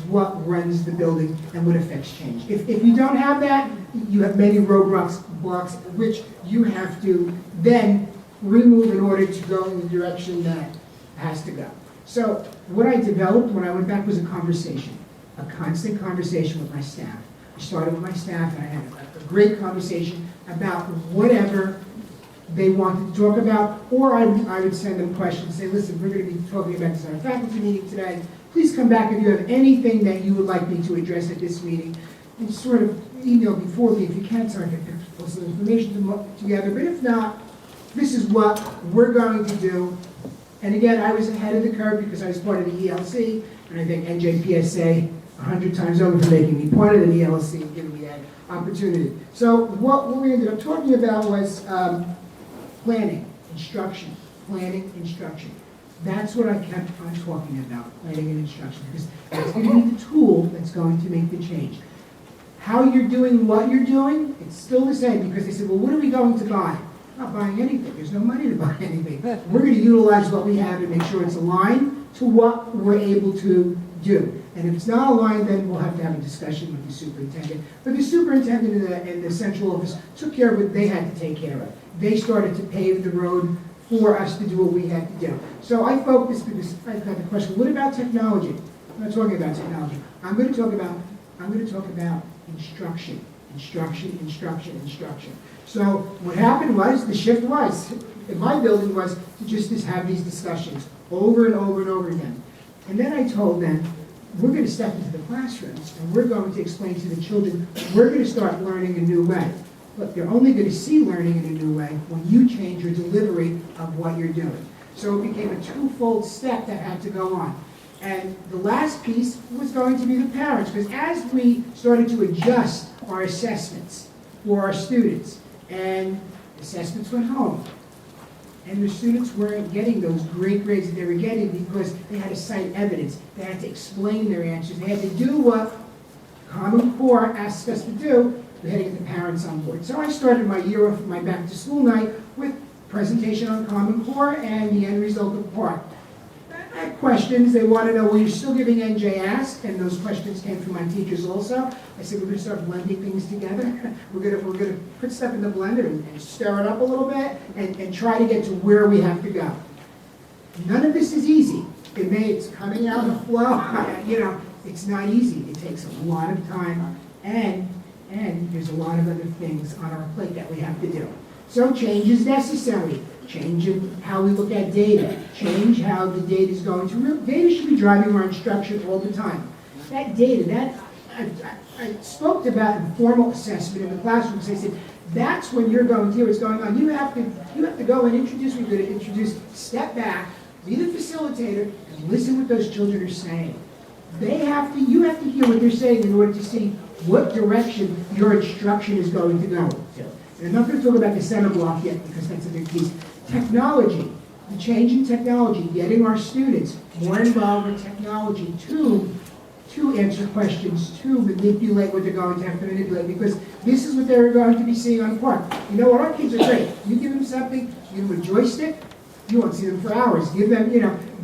what runs the building and what affects change. If you don't have that, you have many roadblocks, which you have to then remove in order to go in the direction that has to go. So what I developed when I went back was a conversation, a constant conversation with my staff. I started with my staff and I had a great conversation about whatever they wanted to talk about, or I would send them questions, say, listen, we're going to be talking about this at our faculty meeting today. Please come back if you have anything that you would like me to address at this meeting. And sort of email before me if you can, so I can put some information together. But if not, this is what we're going to do. And again, I was ahead of the curve because I was part of the ELC, and I think NJPSA 100 times over for making me part of the ELC and giving me that opportunity. So what we ended up talking about was planning, instruction. That's what I kept on talking about, planning and instruction, because that's going to be the tool that's going to make the change. How you're doing what you're doing, it's still the same, because they said, well, what are we going to buy? I'm not buying anything. There's no money to buy anything. We're going to utilize what we have and make sure it's aligned to what we're able to do. And if it's not aligned, then we'll have to have a discussion with the superintendent. But the superintendent in the central office took care of what they had to take care of. They started to pave the road for us to do what we had to do. So I focused, because I got the question, what about technology? I'm not talking about technology. I'm going to talk about instruction. So what happened was, the shift was, in my building was to just have these discussions over and over and over again. And then I told them, we're going to step into the classrooms and we're going to explain to the children, we're going to start learning a new way. But they're only going to see learning in a new way when you change your delivery of what you're doing. So it became a twofold step that had to go on. And the last piece was going to be the parents, because as we started to adjust our assessments for our students, and assessments went home, and the students weren't getting those great grades that they were getting because they had to cite evidence, they had to explain their answers, they had to do what Common Core asks us to do. We had to get the parents on board. So I started my year off, my back to school night, with presentation on Common Core and the end result of PARCC. I had questions. They want to know, well, you're still giving NJ Ask, and those questions came from my teachers also. I said, we're going to start blending things together. We're going to put stuff in the blender and stir it up a little bit and try to get to where we have to go. None of this is easy. It's coming out of the flow. It's not easy. It takes a lot of time, and there's a lot of other things on our plate that we have to do. So change is necessary. Change in how we look at data. Change how the data is going to. Data should be driving our instruction all the time. That data, I spoke about informal assessment in the classroom. So I said, that's when you're going to hear what's going on. You have to go and introduce. We're going to introduce. Step back, be the facilitator, and listen what those children are saying. You have to hear what they're saying in order to see what direction your instruction is going to go. And I'm not going to talk about the center block yet because that's a big piece. Technology, the change in technology, getting our students more involved in technology to answer questions, to manipulate what they're going to have to manipulate, because this is what they're going to be seeing on PARCC. You know what, our kids are great. You give them something, you give them a joystick, you won't see them for hours. Give them,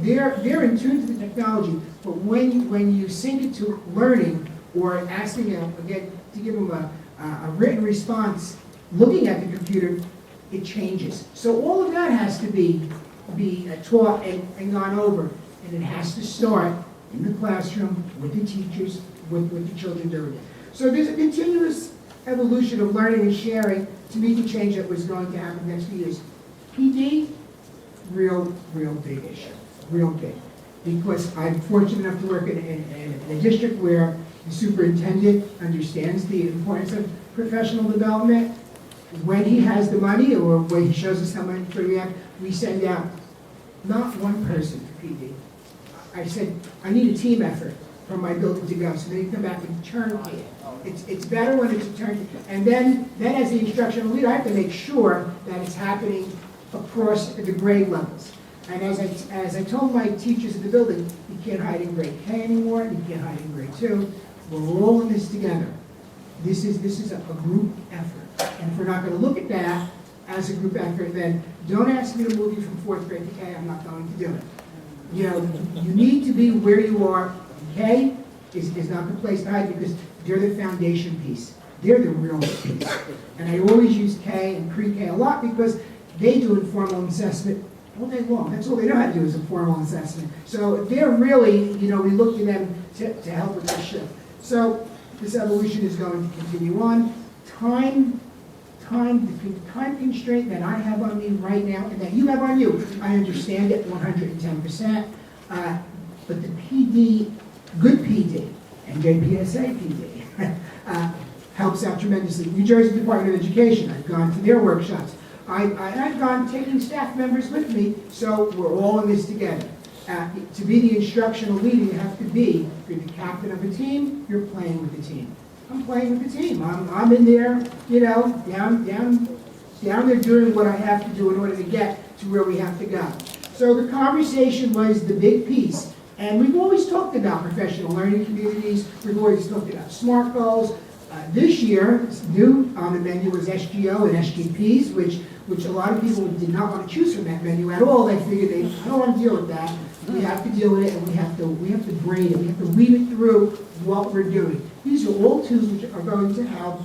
they're in tune to the technology, but when you sync it to learning or asking them, again, to give them a written response, looking at the computer, it changes. So all of that has to be taught and gone over. And it has to start in the classroom with the teachers, what the children do. So there's a continuous evolution of learning and sharing to meet the change that was going to happen next few years. PD, real big issue, real big. Because I'm fortunate enough to work in a district where the superintendent understands the importance of professional development. When he has the money, or when he shows us how much we have, we send out not one person for PD. I said, I need a team effort from my building to go, so they come back and turnkey it. It's better when it's a turnkey. And then as the instructional leader, I have to make sure that it's happening across the grade levels. And as I told my teachers in the building, you can't hide in grade K anymore, you can't hide in grade 2. We're all in this together. This is a group effort. And if we're not going to look at that as a group effort, then don't ask me to move you from 4th grade to K, I'm not going to do it. You know, you need to be where you are. K is not the place to hide because they're the foundation piece. They're the real piece. And I always use K and pre-K a lot because they do informal assessment all day long. That's all they know how to do is informal assessment. So they're really, you know, we look to them to help with this shift. So this evolution is going to continue on. The time constraint that I have on me right now and that you have on you, I understand it 110%. But the PD, good PD, and JPSA PD, helps out tremendously. New Jersey Department of Education, I've gone to their workshops. I've gone taking staff members with me, so we're all in this together. To be the instructional leader, you have to be, if you're the captain of a team, you're playing with the team. I'm playing with the team. I'm in there, you know, down there doing what I have to do in order to get to where we have to go. So the conversation was the big piece. And we've always talked about professional learning communities. We've always talked about SMART goals. This year, new on the menu was SGO and SGPs, which a lot of people did not want to choose from that menu at all. They figured they don't want to deal with that. We have to deal with it, and we have to brain it. We have to weave it through what we're doing. These are all tools which are going to help.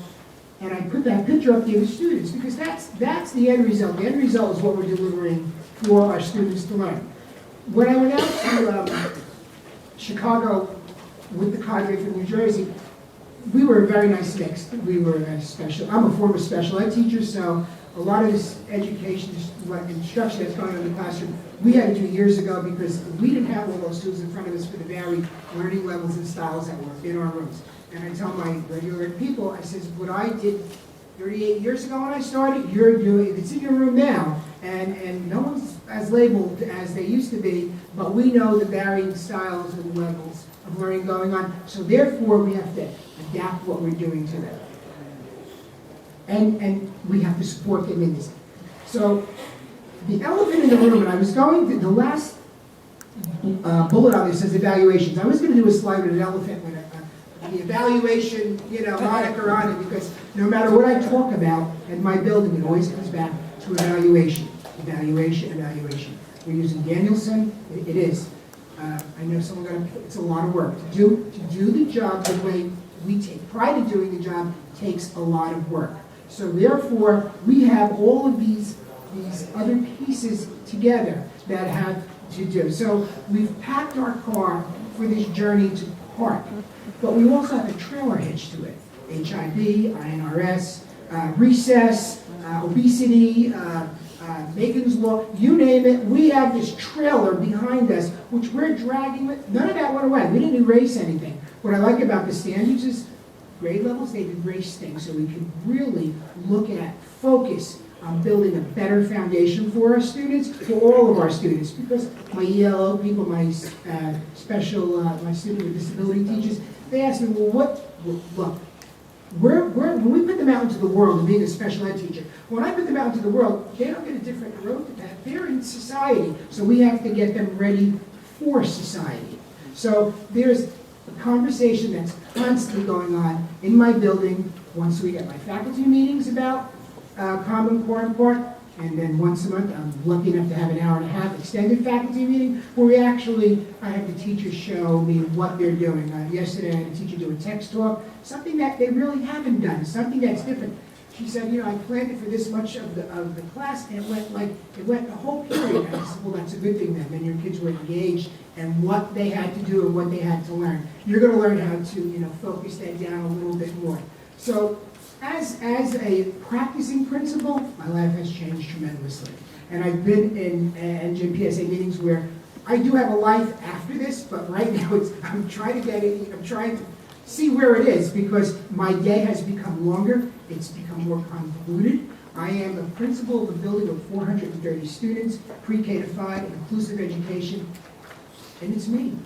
And I put that picture up there with students because that's the end result. The end result is what we're delivering for our students to learn. When I went out to Chicago with the cadre from New Jersey, we were a very nice mix. We were I'm a former special ed teacher, so a lot of this education, instruction that's going on in the classroom, we had to do years ago because we didn't have all those tools in front of us for the varied learning levels and styles that were in our rooms. And I tell my regular people, I says, what I did 38 years ago when I started, you're doing, it's in your room now. And no one's as labeled as they used to be, but we know the varying styles and levels of learning going on. So therefore, we have to adapt what we're doing to them. And we have to support them in this. So the elephant in the room, and I was going to, the last bullet on this says evaluations. I was going to do a slide with an elephant with the evaluation, you know, moniker on it, because no matter what I talk about in my building, it always comes back to evaluation. Evaluation. We're using Danielson. It is. I know it's a lot of work. To do the job the way we take pride in doing the job takes a lot of work. So therefore, we have all of these other pieces together that have to do. So we've packed our car for this journey to park, but we also have a trailer hitch to it. HIV, INRS, recess, obesity, Megan's Law, you name it, we have this trailer behind us, which we're dragging with. None of that went away. We didn't erase anything. What I like about the standards is grade levels, they've erased things, so we can really look at, focus on building a better foundation for our students, for all of our students, because my ELO people, my my student with disability teachers, they ask me, look, when we put them out into the world, and being a special ed teacher, when I put them out into the world, they don't get a different road to that. They're in society, so we have to get them ready for society. So there's a conversation that's constantly going on in my building once we get my faculty meetings about Common Core and PARCC, and then once a month, I'm lucky enough to have an hour and a half extended faculty meeting where I have the teachers show me what they're doing. Yesterday I had a teacher do a text talk, something that they really haven't done, something that's different. She said, I planned it for this much of the class, and it went the whole period. And I said, well, that's a good thing then your kids were engaged and what they had to do and what they had to learn. You're gonna learn how to, focus that down a little bit more. So, as a practicing principal, my life has changed tremendously. And I've been in NJPSA meetings where I do have a life after this, but right now I'm trying to see where it is, because my day has become longer, it's become more convoluted. I am a principal of a building of 430 students, pre-K to 5, inclusive education, and it's me.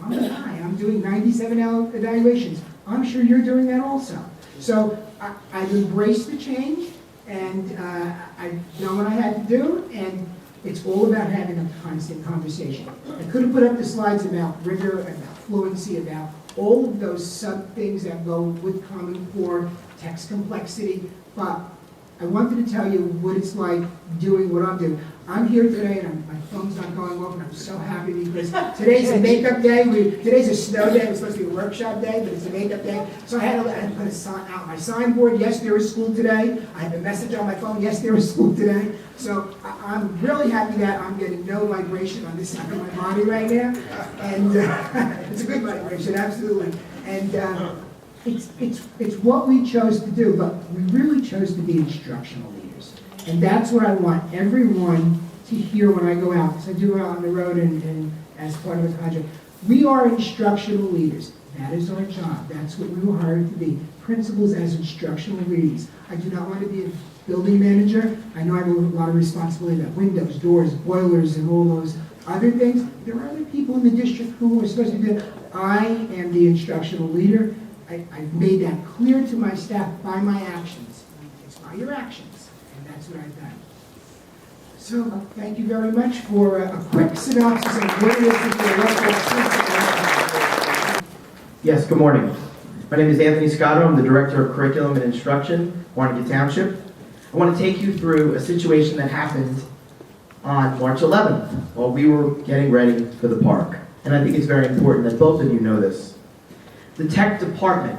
I'm the guy, I'm doing 97 evaluations. I'm sure you're doing that also. So I've embraced the change, and I've done what I had to do, and it's all about having a constant conversation. I could have put up the slides about rigor, about fluency, about all of those sub-things that go with Common Core, text complexity, but I wanted to tell you what it's like doing what I'm doing. I'm here today, and my phone's not going off, and I'm so happy because today's a makeup day. Today's a snow day. It was supposed to be a workshop day, but it's a makeup day. So I had to put a sign out my signboard. Yes, there is school today. I have a message on my phone. Yes, there is school today. So I'm really happy that I'm getting no vibration on this side of my body right now, and it's a good vibration, absolutely. And it's what we chose to do, but we really chose to be instructional leaders. And that's what I want everyone to hear when I go out, because I do go out on the road and as part of the project. We are instructional leaders. That is our job. That's what we were hired to be. Principals as instructional leaders. I do not want to be a building manager. I know I have a lot of responsibility about windows, doors, boilers, and all those other things. There are other people in the district who are supposed to do that. I am the instructional leader. I've made that clear to my staff by my actions. It's by your actions, and that's what I've done. So, thank you very much for a quick synopsis of what it is that you're local. Yes, good morning. My name is Anthony Scotto. I'm the Director of Curriculum and Instruction, Warnke Township. I want to take you through a situation that happened on March 11th while we were getting ready for the park. And I think it's very important that both of you know this. The tech department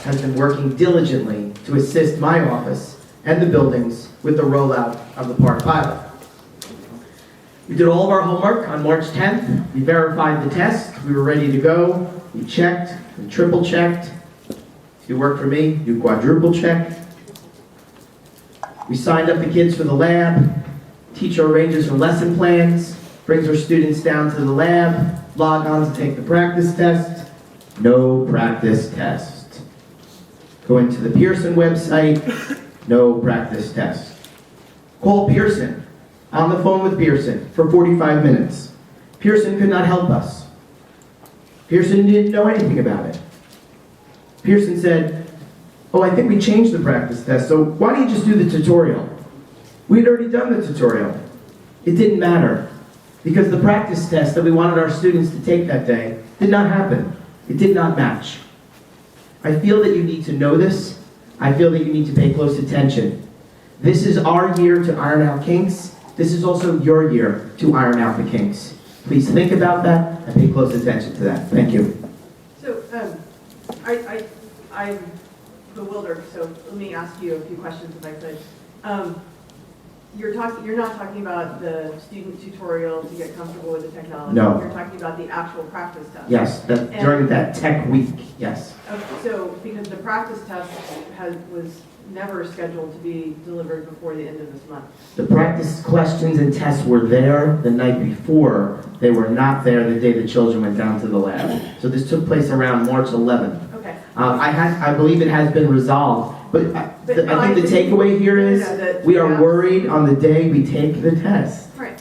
has been working diligently to assist my office and the buildings with the rollout of the park pilot. We did all of our homework on March 10th. We verified the test. We were ready to go. We checked, we triple checked. If you work for me, you quadruple checked. We signed up the kids for the lab. Teacher arranges her lesson plans, brings her students down to the lab, log on to take the practice test. No practice test. Go into the Pearson website, no practice test. Call Pearson. On the phone with Pearson for 45 minutes. Pearson could not help us. Pearson didn't know anything about it. Pearson said, oh, I think we changed the practice test, so why don't you just do the tutorial? We'd already done the tutorial. It didn't matter, because the practice test that we wanted our students to take that day did not happen. It did not match. I feel that you need to know this. I feel that you need to pay close attention. This is our year to iron out kinks. This is also your year to iron out the kinks. Please think about that and pay close attention to that. Thank you. So, I'm bewildered, so let me ask you a few questions if I could. You're not talking about the student tutorial to get comfortable with the technology. No. You're talking about the actual practice test. Yes, during that tech week, yes. Okay, so, because the practice test was never scheduled to be delivered before the end of this month. The practice questions and tests were there the night before. They were not there the day the children went down to the lab. So this took place around March 11th. Okay. I believe it has been resolved, but I think the takeaway here is we are worried on the day we take the test. Right.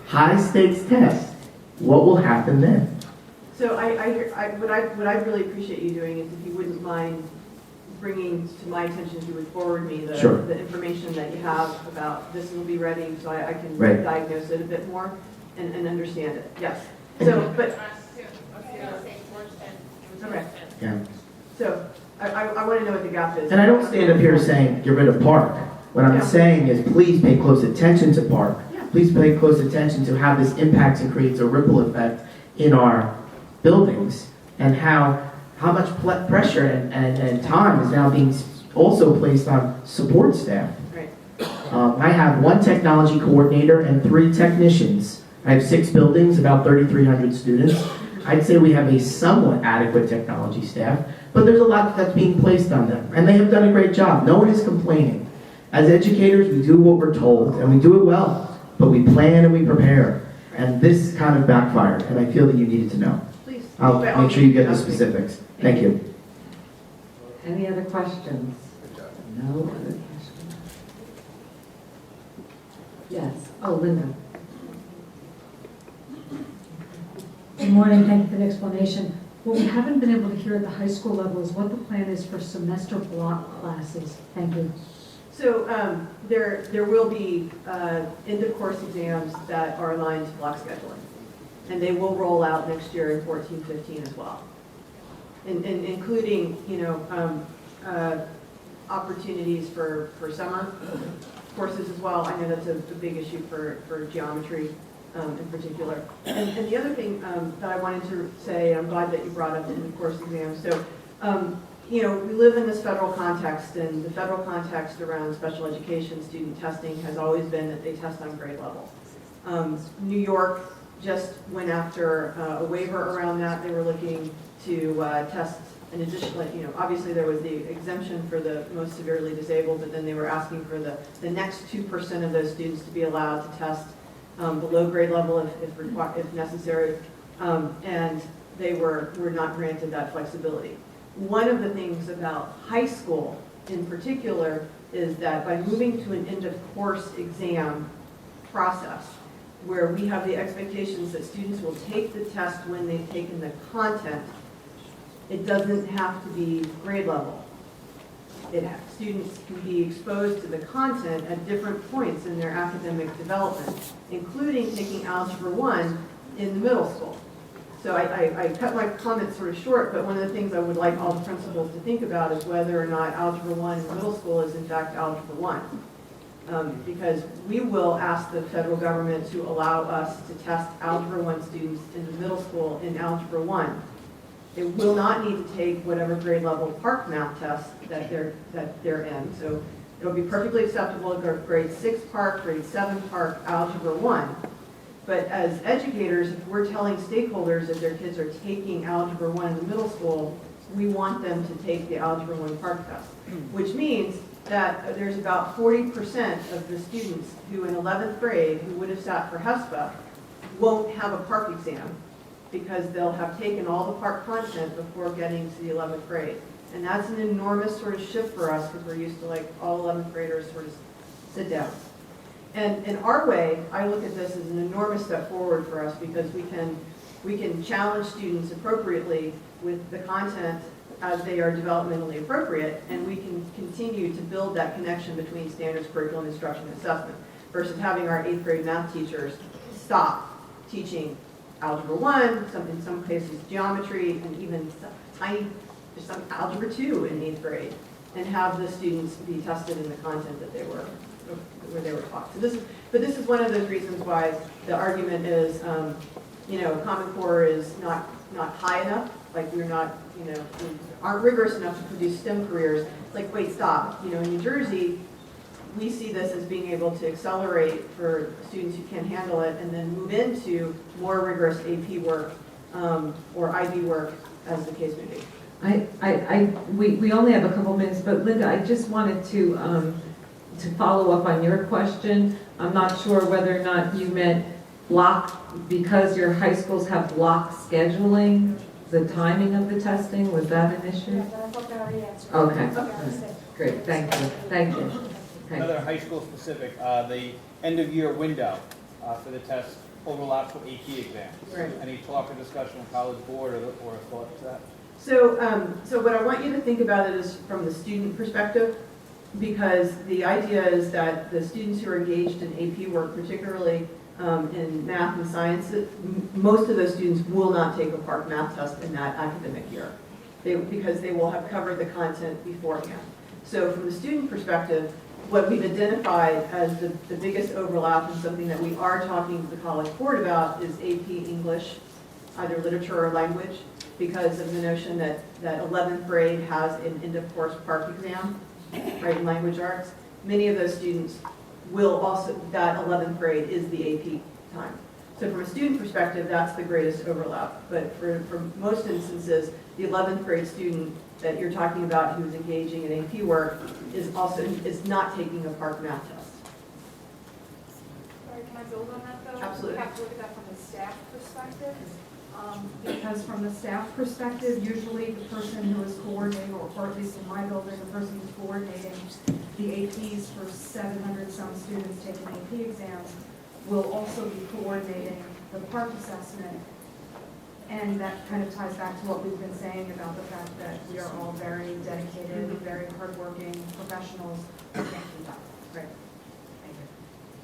High stakes test. What will happen then? So what I really appreciate you doing is if you wouldn't mind bringing to my attention, if you would forward me the, Sure. the information that you have about this will be ready so I can Right. diagnose it a bit more and understand it. Yes. So, but, okay. Yeah. So I want to know what the gap is. And I don't stand up here saying get rid of park. What I'm Yeah. saying is please pay close attention to park. Yeah. Please pay close attention to how this impacts and creates a ripple effect in our buildings and how much pressure and time is now being also placed on support staff. Right. I have 1 technology coordinator and 3 technicians. I have 6 buildings, about 3,300 students. I'd say we have a somewhat adequate technology staff, but there's a lot that's being placed on them, and they have done a great job. No one is complaining. As educators, we do what we're told, and we do it well, but we plan and we prepare. And this kind of backfired, and I feel that you needed to know. Please. I'll make sure you get the specifics. Thank you. Any other questions? No other questions? Yes. Oh, Linda. Good morning, thank you for the explanation. What we haven't been able to hear at the high school level is what the plan is for semester block classes. Thank you. So there will be end-of-course exams that are aligned to block scheduling. And they will roll out next year in 14-15 as well. And including, opportunities for summer courses as well. I know that's a big issue for geometry in particular. And the other thing that I wanted to say, I'm glad that you brought up the end-of-course exams. So, we live in this federal context, and the federal context around special education student testing has always been that they test on grade level. New York just went after a waiver around that. They were looking to test an additional, obviously there was the exemption for the most severely disabled, but then they were asking for the next 2% of those students to be allowed to test below grade level if necessary, and they were not granted that flexibility. One of the things about high school in particular is that by moving to an end-of-course exam process, where we have the expectations that students will take the test when they've taken the content, it doesn't have to be grade level. Students can be exposed to the content at different points in their academic development, including taking Algebra 1 in the middle school. So I cut my comments sort of short, but one of the things I would like all the principals to think about is whether or not Algebra 1 in middle school is in fact Algebra 1. Because we will ask the federal government to allow us to test Algebra 1 students in the middle school in Algebra 1. They will not need to take whatever grade level PARCC math test that they're in. So it'll be perfectly acceptable to go grade 6 PARCC, grade 7 PARCC, Algebra 1. But as educators, if we're telling stakeholders that their kids are taking Algebra 1 in the middle school, we want them to take the Algebra 1 PARCC test, which means that there's about 40% of the students who in 11th grade who would have sat for HESPA won't have a PARCC exam because they'll have taken all the PARCC content before getting to the 11th grade. And that's an enormous sort of shift for us because we're used to like all 11th graders sort of sit down. And in our way, I look at this as an enormous step forward for us because we can challenge students appropriately with the content as they are developmentally appropriate, and we can continue to build that connection between standards, curriculum, instruction, and assessment versus having our 8th grade math teachers stop teaching Algebra 1, in some cases geometry, and even some Algebra 2 in 8th grade, and have the students be tested in the content that they were taught. So this is one of those reasons why the argument is, Common Core is not high enough. Like we aren't rigorous enough to produce STEM careers. Like, wait, stop. In New Jersey, we see this as being able to accelerate for students who can handle it, and then move into more rigorous AP work or IB work, as the case may be. We only have a couple minutes, but Linda, I just wanted to follow up on your question. I'm not sure whether or not you meant block, because your high schools have block scheduling, the timing of the testing, was that an issue? Yeah, but I thought that already answered. Okay, great, thank you. Okay. Another high school specific, the end of year window for the test overlaps with AP exams. Right. Any talk or discussion with college board or thought to that? So what I want you to think about it is from the student perspective, because the idea is that the students who are engaged in AP work, particularly in math and science, most of those students will not take a PARCC math test in that academic year because they will have covered the content beforehand. So from the student perspective, what we've identified as the biggest overlap and something that we are talking to the College Board about is AP English, either literature or language, because of the notion that 11th grade has an end-of-course PARCC exam, right, in language arts, many of those students will also, that 11th grade is the AP time. So from a student perspective, that's the greatest overlap. But for most instances, the 11th grade student that you're talking about who's engaging in AP work is not taking a PARCC math test. Sorry, can I build on that though? Absolutely. We have to look at that from the staff perspective. Because from the staff perspective, usually the person who is coordinating, or at least in my building, the person who's coordinating the APs for 700 some students taking AP exams will also be coordinating the PARCC assessment. And that kind of ties back to what we've been saying about the fact that we are all very dedicated, very hardworking professionals who can't keep up. Right.